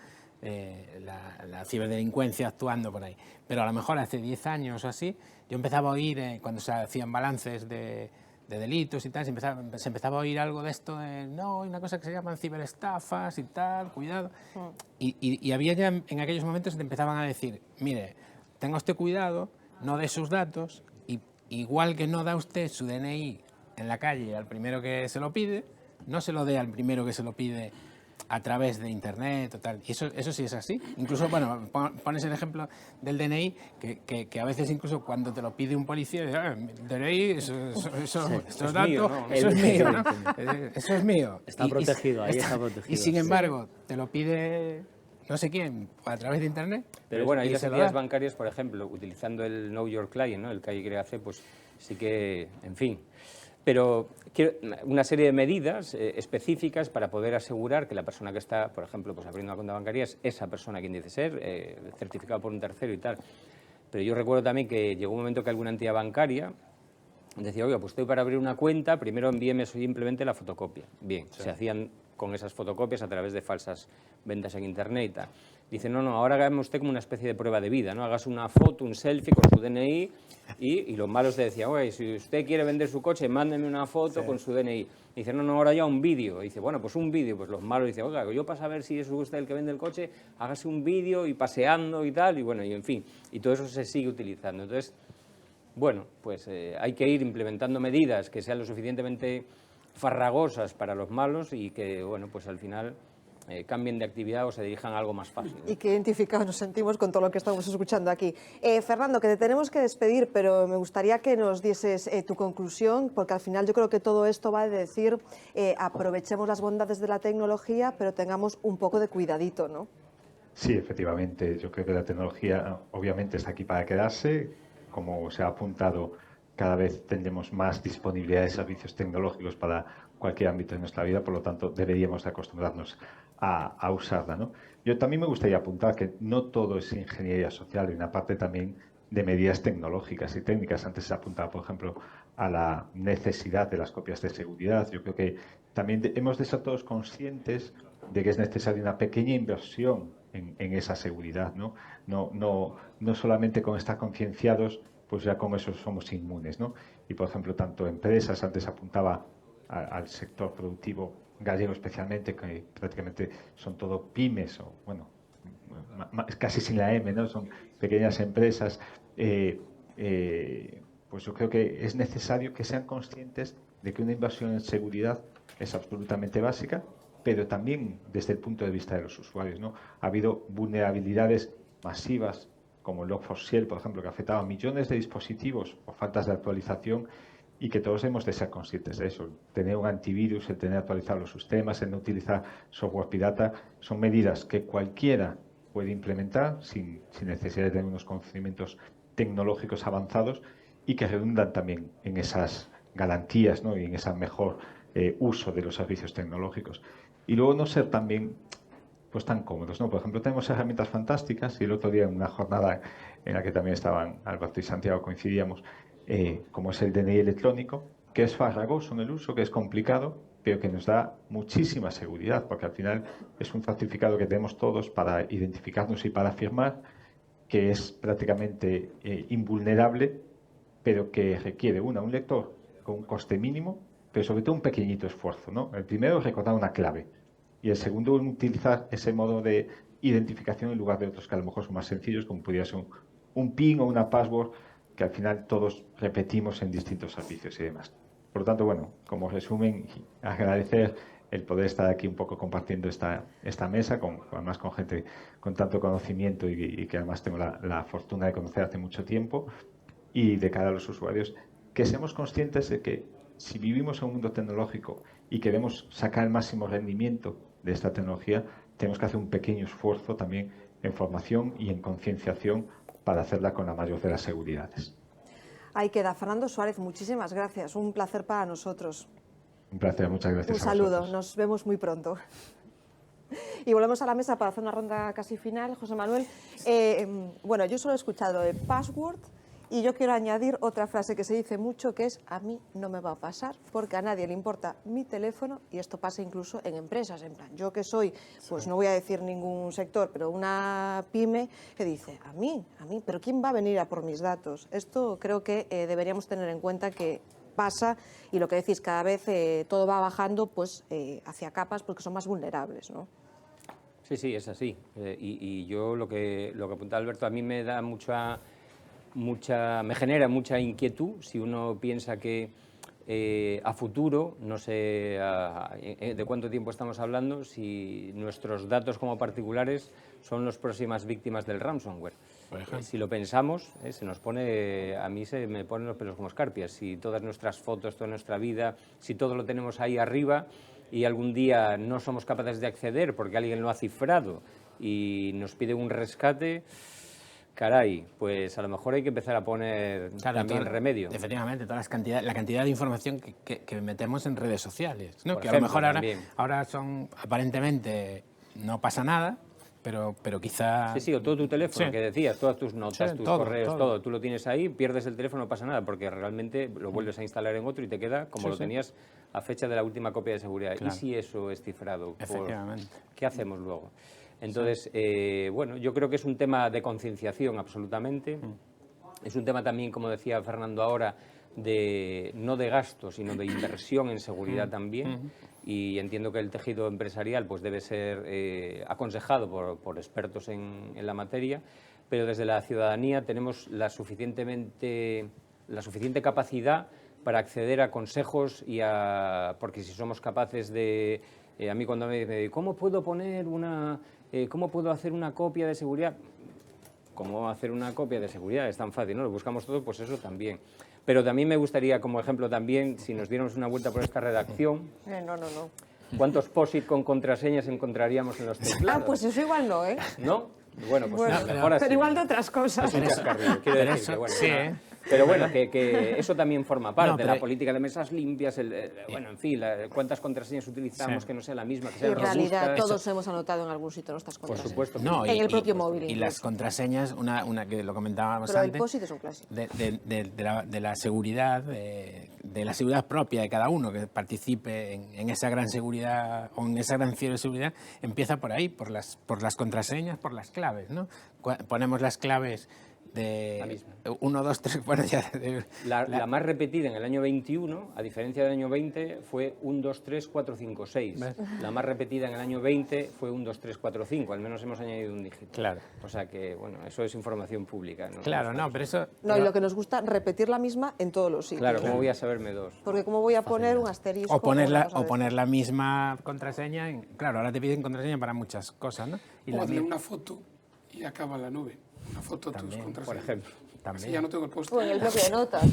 Speaker 3: la ciberdelincuencia actuando por ahí. Pero a lo mejor hace 10 años o así, yo empezaba a oír, cuando se hacían balances de delitos y tal, se empezaba a oír algo de esto de, no, hay una cosa que se llaman ciberestafas y tal, cuidado. Y había ya en aquellos momentos que te empezaban a decir, mire, tenga usted cuidado, no dé sus datos, y igual que no da usted su DNI en la calle al primero que se lo pide, no se lo dé al primero que se lo pide a través de Internet o tal. Y eso sí es así. Incluso, bueno, pones el ejemplo del DNI, que a veces incluso cuando te lo pide un policía, DNI, esos datos,
Speaker 6: mío, ¿no?
Speaker 3: eso es mío, ¿no? Eso es mío.
Speaker 5: Está protegido, ahí está protegido.
Speaker 3: Y sin embargo, te lo pide no sé quién a través de Internet.
Speaker 6: Pero bueno, ahí
Speaker 3: y
Speaker 6: las
Speaker 3: se lo
Speaker 6: entidades
Speaker 3: da.
Speaker 6: bancarias, por ejemplo, utilizando el Know Your Client, ¿no? El que hay hace, pues sí que, en fin. Pero una serie de medidas específicas para poder asegurar que la persona que está, por ejemplo, pues abriendo una cuenta bancaria es esa persona quien dice ser, certificado por un tercero y tal. Pero yo recuerdo también que llegó un momento que alguna entidad bancaria decía, oiga, pues estoy para abrir una cuenta, primero envíeme simplemente la fotocopia. Bien, sí. Se hacían con esas fotocopias a través de falsas ventas en Internet y tal. Dice, no, ahora hágame usted como una especie de prueba de vida, ¿no? Hágase una foto, un selfie con su DNI y los malos te decían, oye, si usted quiere vender su coche, mándeme una foto con su DNI. Dice, no, ahora ya un vídeo. Dice, bueno, pues un vídeo. Pues los malos dicen, oiga, yo para saber si es usted el que vende el coche, hágase un vídeo y paseando y tal, y bueno, y en fin. Y todo eso se sigue utilizando. Entonces, bueno, pues hay que ir implementando medidas que sean lo suficientemente farragosas para los malos y que, bueno, pues al final cambien de actividad o se dirijan a algo más fácil, ¿no?
Speaker 1: Y que identificados nos sentimos con todo lo que estamos escuchando aquí. Fernando, que te tenemos que despedir, pero me gustaría que nos dieses tu conclusión, porque al final yo creo que todo esto va a decir aprovechemos las bondades de la tecnología, pero tengamos un poco de cuidadito, ¿no?
Speaker 4: Sí, efectivamente. Yo creo que la tecnología obviamente está aquí para quedarse. Como se ha apuntado, cada vez tendremos más disponibilidad de servicios tecnológicos para cualquier ámbito de nuestra vida, por lo tanto deberíamos acostumbrarnos a usarla, ¿no? Yo también me gustaría apuntar que no todo es ingeniería social, hay una parte también de medidas tecnológicas y técnicas. Antes se apuntaba, por ejemplo, a la necesidad de las copias de seguridad. Yo creo que también hemos de ser todos conscientes de que es necesaria una pequeña inversión en esa seguridad, ¿no? No solamente con estar concienciados, pues ya con eso somos inmunes, ¿no? Y, por ejemplo, tanto empresas, antes apuntaba al sector productivo gallego especialmente, que prácticamente son todo pymes, o bueno, casi sin la M, ¿no? Son pequeñas empresas. Pues yo creo que es necesario que sean conscientes de que una inversión en seguridad es absolutamente básica, pero también desde el punto de vista de los usuarios, ¿no? Ha habido vulnerabilidades masivas, como el Log4Shell, por ejemplo, que afectaba a millones de dispositivos por faltas de actualización, y que todos hemos de ser conscientes de eso. Tener un antivirus, el tener actualizados los sistemas, el no utilizar software pirata, son medidas que cualquiera puede implementar sin necesidad de tener unos conocimientos tecnológicos avanzados, y que redundan también en esas garantías, ¿no? Y en ese mejor uso de los servicios tecnológicos. Y luego no ser también pues tan cómodos, ¿no? Por ejemplo, tenemos herramientas fantásticas, y el otro día en una jornada en la que también estaban Alberto y Santiago, coincidíamos, como es el DNI electrónico, que es farragoso en el uso, que es complicado, pero que nos da muchísima seguridad, porque al final es un certificado que tenemos todos para identificarnos y para firmar, que es prácticamente invulnerable, pero que requiere un lector con un coste mínimo, pero sobre todo un pequeñito esfuerzo, ¿no? El primero es recordar una clave, y el segundo utilizar ese modo de identificación en lugar de otros que a lo mejor son más sencillos, como pudiera ser un PIN o una password, que al final todos repetimos en distintos servicios y demás. Por lo tanto, bueno, como resumen, agradecer el poder estar aquí un poco compartiendo esta mesa, además con gente con tanto conocimiento y que además tengo la fortuna de conocer hace mucho tiempo, y de cara a los usuarios, que seamos conscientes de que si vivimos en un mundo tecnológico y queremos sacar el máximo rendimiento de esta tecnología, tenemos que hacer un pequeño esfuerzo también en formación y en concienciación para hacerla con la mayor de las seguridades.
Speaker 1: Ahí queda. Fernando Suárez, muchísimas gracias. Un placer para nosotros.
Speaker 4: Un placer, muchas gracias.
Speaker 1: Un saludo, nos vemos muy pronto. Y volvemos a la mesa para hacer una ronda casi final. José Manuel, bueno, yo solo he escuchado el password, y yo quiero añadir otra frase que se dice mucho, que es: a mí no me va a pasar, porque a nadie le importa mi teléfono. Y esto pasa incluso en empresas, en plan, yo que soy, pues no voy a decir ningún sector, pero una pyme, que dice, a mí, pero ¿quién va a venir a por mis datos? Esto creo que deberíamos tener en cuenta que pasa, y lo que decís, cada vez todo va bajando pues hacia capas, porque son más vulnerables, ¿no?
Speaker 6: Sí, es así. Y yo lo que apunta Alberto, a mí me da me genera mucha inquietud si uno piensa que a futuro, no sé de cuánto tiempo estamos hablando, si nuestros datos como particulares son las próximas víctimas del ransomware. Si lo pensamos, a mí se me ponen los pelos como escarpias. Si todas nuestras fotos, toda nuestra vida, si todo lo tenemos ahí arriba y algún día no somos capaces de acceder porque alguien lo ha cifrado y nos pide un rescate, caray, pues a lo mejor hay que empezar a poner también remedio.
Speaker 3: Efectivamente, la cantidad de información que metemos en redes sociales, ¿no?
Speaker 6: Por
Speaker 3: Que
Speaker 6: ejemplo,
Speaker 3: a lo mejor
Speaker 6: también.
Speaker 3: ahora son, aparentemente, no pasa nada, pero quizá...
Speaker 6: Sí, o todo tu teléfono,
Speaker 3: Sí.
Speaker 6: que decías, todas tus notas,
Speaker 3: Sí,
Speaker 6: tus
Speaker 3: todo,
Speaker 6: correos,
Speaker 3: todo.
Speaker 6: todo. Tú lo tienes ahí, pierdes el teléfono, no pasa nada, porque realmente lo vuelves a instalar en otro y te queda como
Speaker 3: Sí,
Speaker 6: lo
Speaker 3: sí.
Speaker 6: tenías a fecha de la última copia de seguridad.
Speaker 3: Claro.
Speaker 6: ¿Y si eso es cifrado?
Speaker 3: Efectivamente.
Speaker 6: ¿Qué hacemos luego? Entonces, bueno, yo creo que es un tema de concienciación absolutamente. Es un tema también, como decía Fernando ahora, no de gasto, sino de inversión en seguridad también. Y entiendo que el tejido empresarial pues, debe ser aconsejado por expertos en la materia, pero desde la ciudadanía tenemos la suficiente capacidad para acceder a consejos porque si somos capaces de... a mí cuando me dicen, ¿cómo puedo cómo puedo hacer una copia de seguridad? ¿Cómo hacer una copia de seguridad? Es tan fácil, ¿no? Lo buscamos todo, pues eso también. Pero también me gustaría, como ejemplo también, si nos diéramos una vuelta por esta redacción,
Speaker 1: No.
Speaker 6: ¿cuántos POSIT con contraseñas encontraríamos en los teclados?
Speaker 1: Pues eso igual no, ¿eh?
Speaker 6: ¿No? Bueno, pues
Speaker 1: Bueno,
Speaker 6: mejor así.
Speaker 1: pero igual de otras cosas.
Speaker 6: Es un chascarrillo, quiero
Speaker 3: Pero
Speaker 6: decir
Speaker 3: eso,
Speaker 6: que, bueno,
Speaker 3: sí,
Speaker 6: nada. Pero bueno, que eso también forma parte
Speaker 3: No,
Speaker 6: de
Speaker 3: pero-
Speaker 6: la política de mesas limpias, bueno, en fin, cuántas contraseñas utilizamos
Speaker 3: Sí.
Speaker 6: que no sea la misma, que
Speaker 1: Y
Speaker 6: sean
Speaker 1: en realidad
Speaker 6: robustas.
Speaker 1: todos hemos anotado en algún sitio nuestras
Speaker 6: Por
Speaker 1: contraseñas.
Speaker 6: supuesto.
Speaker 3: No,
Speaker 1: En el propio móvil
Speaker 3: Y
Speaker 1: incluso.
Speaker 3: las contraseñas, una que lo comentábamos
Speaker 1: Pero el
Speaker 3: antes,
Speaker 1: POSIT es un clásico.
Speaker 3: de la seguridad, de la seguridad propia de cada uno que participe en esa gran seguridad o en esa gran ciberseguridad, empieza por ahí, por las contraseñas, por las claves, ¿no? Ponemos las claves
Speaker 6: La
Speaker 3: de
Speaker 6: misma.
Speaker 3: 1, 2, 3, bueno, ya...
Speaker 6: La más repetida en el año 21, a diferencia del año 20, fue 1, 2, 3, 4, 5, 6.
Speaker 3: ¿Ves?
Speaker 6: La más repetida en el año 20 fue 1, 2, 3, 4, 5. Al menos hemos añadido un dígito.
Speaker 3: Claro.
Speaker 6: O sea que, bueno, eso es información pública. ¿No?
Speaker 3: Claro, no, pero eso...
Speaker 1: No, y lo que nos gusta, repetir la misma en todos los sitios.
Speaker 6: Claro, ¿cómo voy a saberme dos?
Speaker 1: Porque cómo voy a poner un asterisco...
Speaker 3: O poner,
Speaker 1: una cosa de
Speaker 3: poner la misma contraseña. Claro, ahora te piden contraseña para muchas cosas, ¿no? Y
Speaker 2: O
Speaker 3: la
Speaker 2: hazle
Speaker 3: mi-
Speaker 2: una foto y acaba en la nube. Una foto de tus
Speaker 3: También,
Speaker 2: contraseñas.
Speaker 6: Por ejemplo.
Speaker 3: también.
Speaker 2: Así ya no tengo el post.
Speaker 1: O en el bloque de notas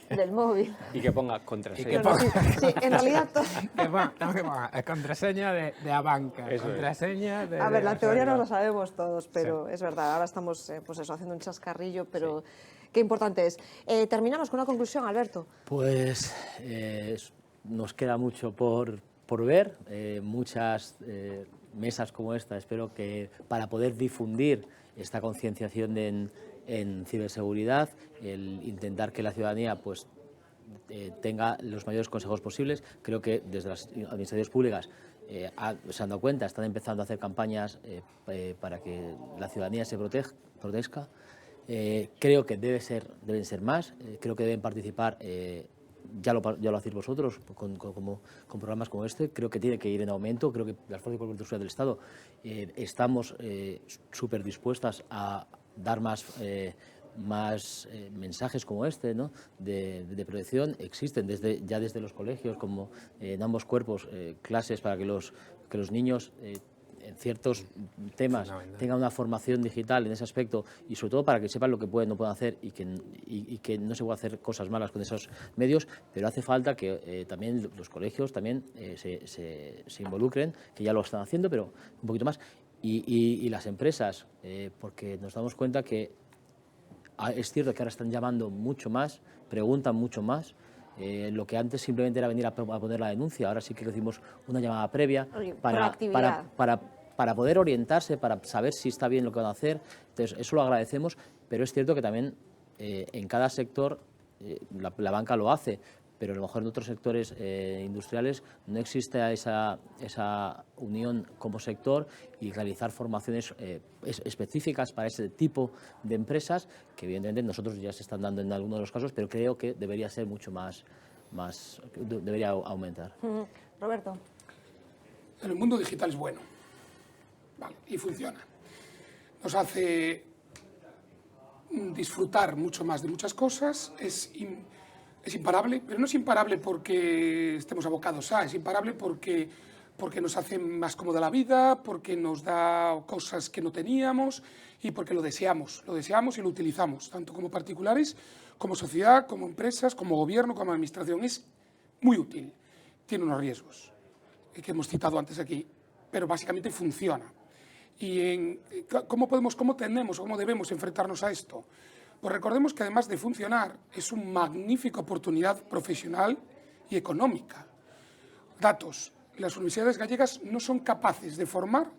Speaker 1: del móvil.
Speaker 6: Y que ponga contraseña.
Speaker 3: que
Speaker 1: No, sí, sí, en realidad...
Speaker 3: Tengo que poner contraseña de Abanca,
Speaker 6: Eso es.
Speaker 3: contraseña de...
Speaker 1: A ver, la teoría no
Speaker 3: no
Speaker 1: lo sabemos todos, pero es verdad, ahora estamos pues eso, haciendo un chascarrillo, pero qué importante es. Terminamos con una conclusión, Alberto.
Speaker 5: Pues nos queda mucho por ver, muchas mesas como esta, espero que para poder difundir esta concienciación en ciberseguridad, el intentar que la ciudadanía pues tenga los mayores consejos posibles. Creo que desde las administraciones públicas se han dado cuenta, están empezando a hacer campañas para que la ciudadanía se proteja. Creo que deben ser más, creo que deben participar, ya lo hacéis vosotros, con programas como este. Creo que tiene que ir en aumento, creo que las fuerzas y cuerpos de seguridad del Estado estamos súper dispuestas a dar más mensajes como este, ¿no? de protección. Existen ya desde los colegios, como en ambos cuerpos, clases para que los niños en ciertos temas tengan una formación digital en ese aspecto, y sobre todo para que sepan lo que pueden o no pueden hacer, y que no se puede hacer cosas malas con esos medios. Pero hace falta que también los colegios también se involucren, que ya lo están haciendo, pero un poquito más, y las empresas, porque nos damos cuenta que es cierto que ahora están llamando mucho más, preguntan mucho más. Lo que antes simplemente era venir a poner la denuncia, ahora sí que recibimos una llamada previa
Speaker 1: Proactividad.
Speaker 5: para poder orientarse, para saber si está bien lo que van a hacer. Entonces, eso lo agradecemos, pero es cierto que también en cada sector la banca lo hace, pero a lo mejor en otros sectores industriales no existe esa unión como sector, y realizar formaciones específicas para ese tipo de empresas, que evidentemente nosotros ya se están dando en algunos de los casos, pero creo que debería ser mucho más debería aumentar.
Speaker 1: Roberto.
Speaker 2: El mundo digital es bueno, ¿vale? Y funciona. Nos hace disfrutar mucho más de muchas cosas. Es imparable, pero no es imparable porque estemos abocados a, es imparable porque nos hace más cómoda la vida, porque nos da cosas que no teníamos y porque lo deseamos y lo utilizamos, tanto como particulares, como sociedad, como empresas, como gobierno, como administración. Es muy útil, tiene unos riesgos que hemos citado antes aquí, pero básicamente funciona. ¿Y cómo debemos enfrentarnos a esto? Pues recordemos que además de funcionar, es una magnífica oportunidad profesional y económica. Datos: las universidades gallegas no son capaces de formar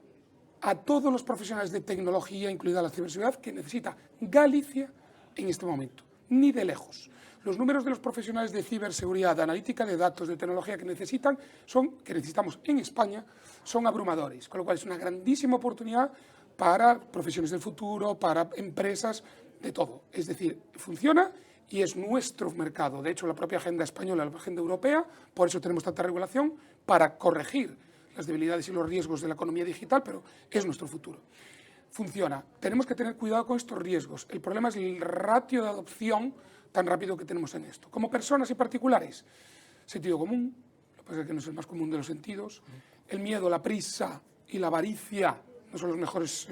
Speaker 2: a todos los profesionales de tecnología, incluida la ciberseguridad, que necesita Galicia en este momento, ni de lejos. Los números de los profesionales de ciberseguridad, de analítica de datos, de tecnología que necesitamos en España, son abrumadores, con lo cual es una grandísima oportunidad para profesiones del futuro, para empresas, de todo. Es decir, funciona y es nuestro mercado. De hecho, la propia agenda española, la agenda europea, por eso tenemos tanta regulación, para corregir las debilidades y los riesgos de la economía digital, pero es nuestro futuro. Funciona. Tenemos que tener cuidado con estos riesgos. El problema es el ratio de adopción tan rápido que tenemos en esto. Como personas y particulares, sentido común, lo que pasa es que no es el más común de los sentidos, el miedo, la prisa y la avaricia no son los mejores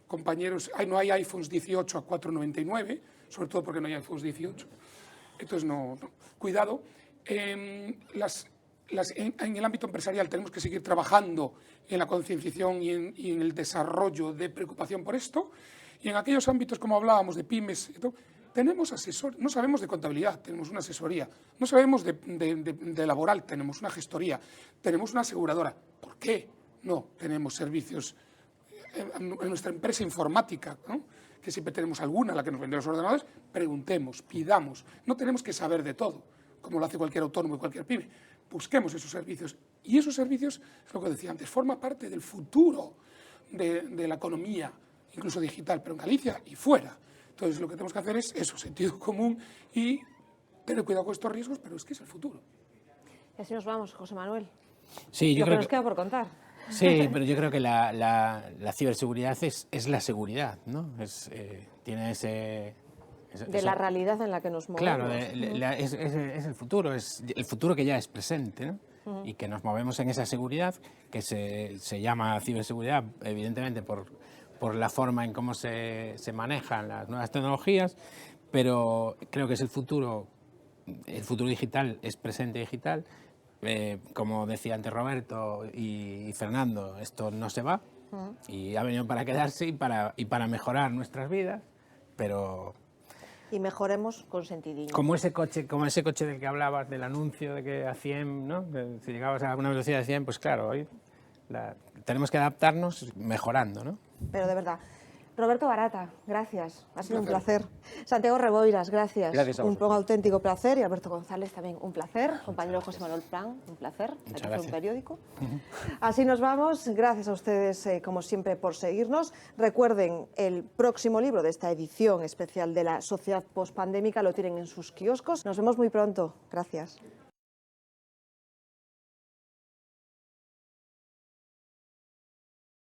Speaker 2: compañeros. No hay iPhones 18 a 4,99, sobre todo porque no hay iPhones 18. Entonces, no. Cuidado. En el ámbito empresarial tenemos que seguir trabajando en la concienciación y en el desarrollo de preocupación por esto. Y en aquellos ámbitos, como hablábamos, de pymes, tenemos asesor, no sabemos de contabilidad, tenemos una asesoría, no sabemos de laboral, tenemos una gestoría, tenemos una aseguradora. ¿Por qué no tenemos servicios en nuestra empresa informática, ¿no? Que siempre tenemos alguna, la que nos vende los ordenadores? Preguntemos, pidamos, no tenemos que saber de todo, como lo hace cualquier autónomo y cualquier pyme. Busquemos esos servicios, y esos servicios, es lo que decía antes, forma parte del futuro de la economía, incluso digital, pero en Galicia y fuera. Entonces, lo que tenemos que hacer es eso, sentido común y tener cuidado con estos riesgos, pero es que es el futuro.
Speaker 1: Y así nos vamos, José Manuel.
Speaker 3: Sí, yo
Speaker 1: Lo que
Speaker 3: creo
Speaker 1: nos queda por contar.
Speaker 3: Sí, pero yo creo que la ciberseguridad es la seguridad, ¿no? Tiene
Speaker 1: de la realidad en la que nos movemos.
Speaker 3: Claro, es el futuro que ya es presente, ¿no? Y que nos movemos en esa seguridad, que se llama ciberseguridad, evidentemente, por la forma en cómo se manejan las nuevas tecnologías, pero creo que es el futuro digital es presente digital. Como decía antes Roberto y Fernando, esto no se va y ha venido para quedarse y para mejorar nuestras vidas, pero...
Speaker 1: Y mejoremos con sentidillo.
Speaker 3: Como ese coche del que hablabas, del anuncio de que a 100, ¿no? Si llegabas a una velocidad de 100, pues claro, hoy tenemos que adaptarnos mejorando, ¿no?
Speaker 1: Pero de verdad. Roberto Barata, gracias. Ha sido un placer. Santiago Reboiras, gracias.
Speaker 6: Gracias a vosotros.
Speaker 1: Un auténtico placer. Y Alberto González también un placer. Compañero José Manuel Plan, un placer. Hay que hacer un periódico. Así nos vamos. Gracias a ustedes, como siempre, por seguirnos. Recuerden, el próximo libro de esta edición especial de la sociedad postpandémica lo tienen en sus kioscos. Nos vemos muy pronto. Gracias.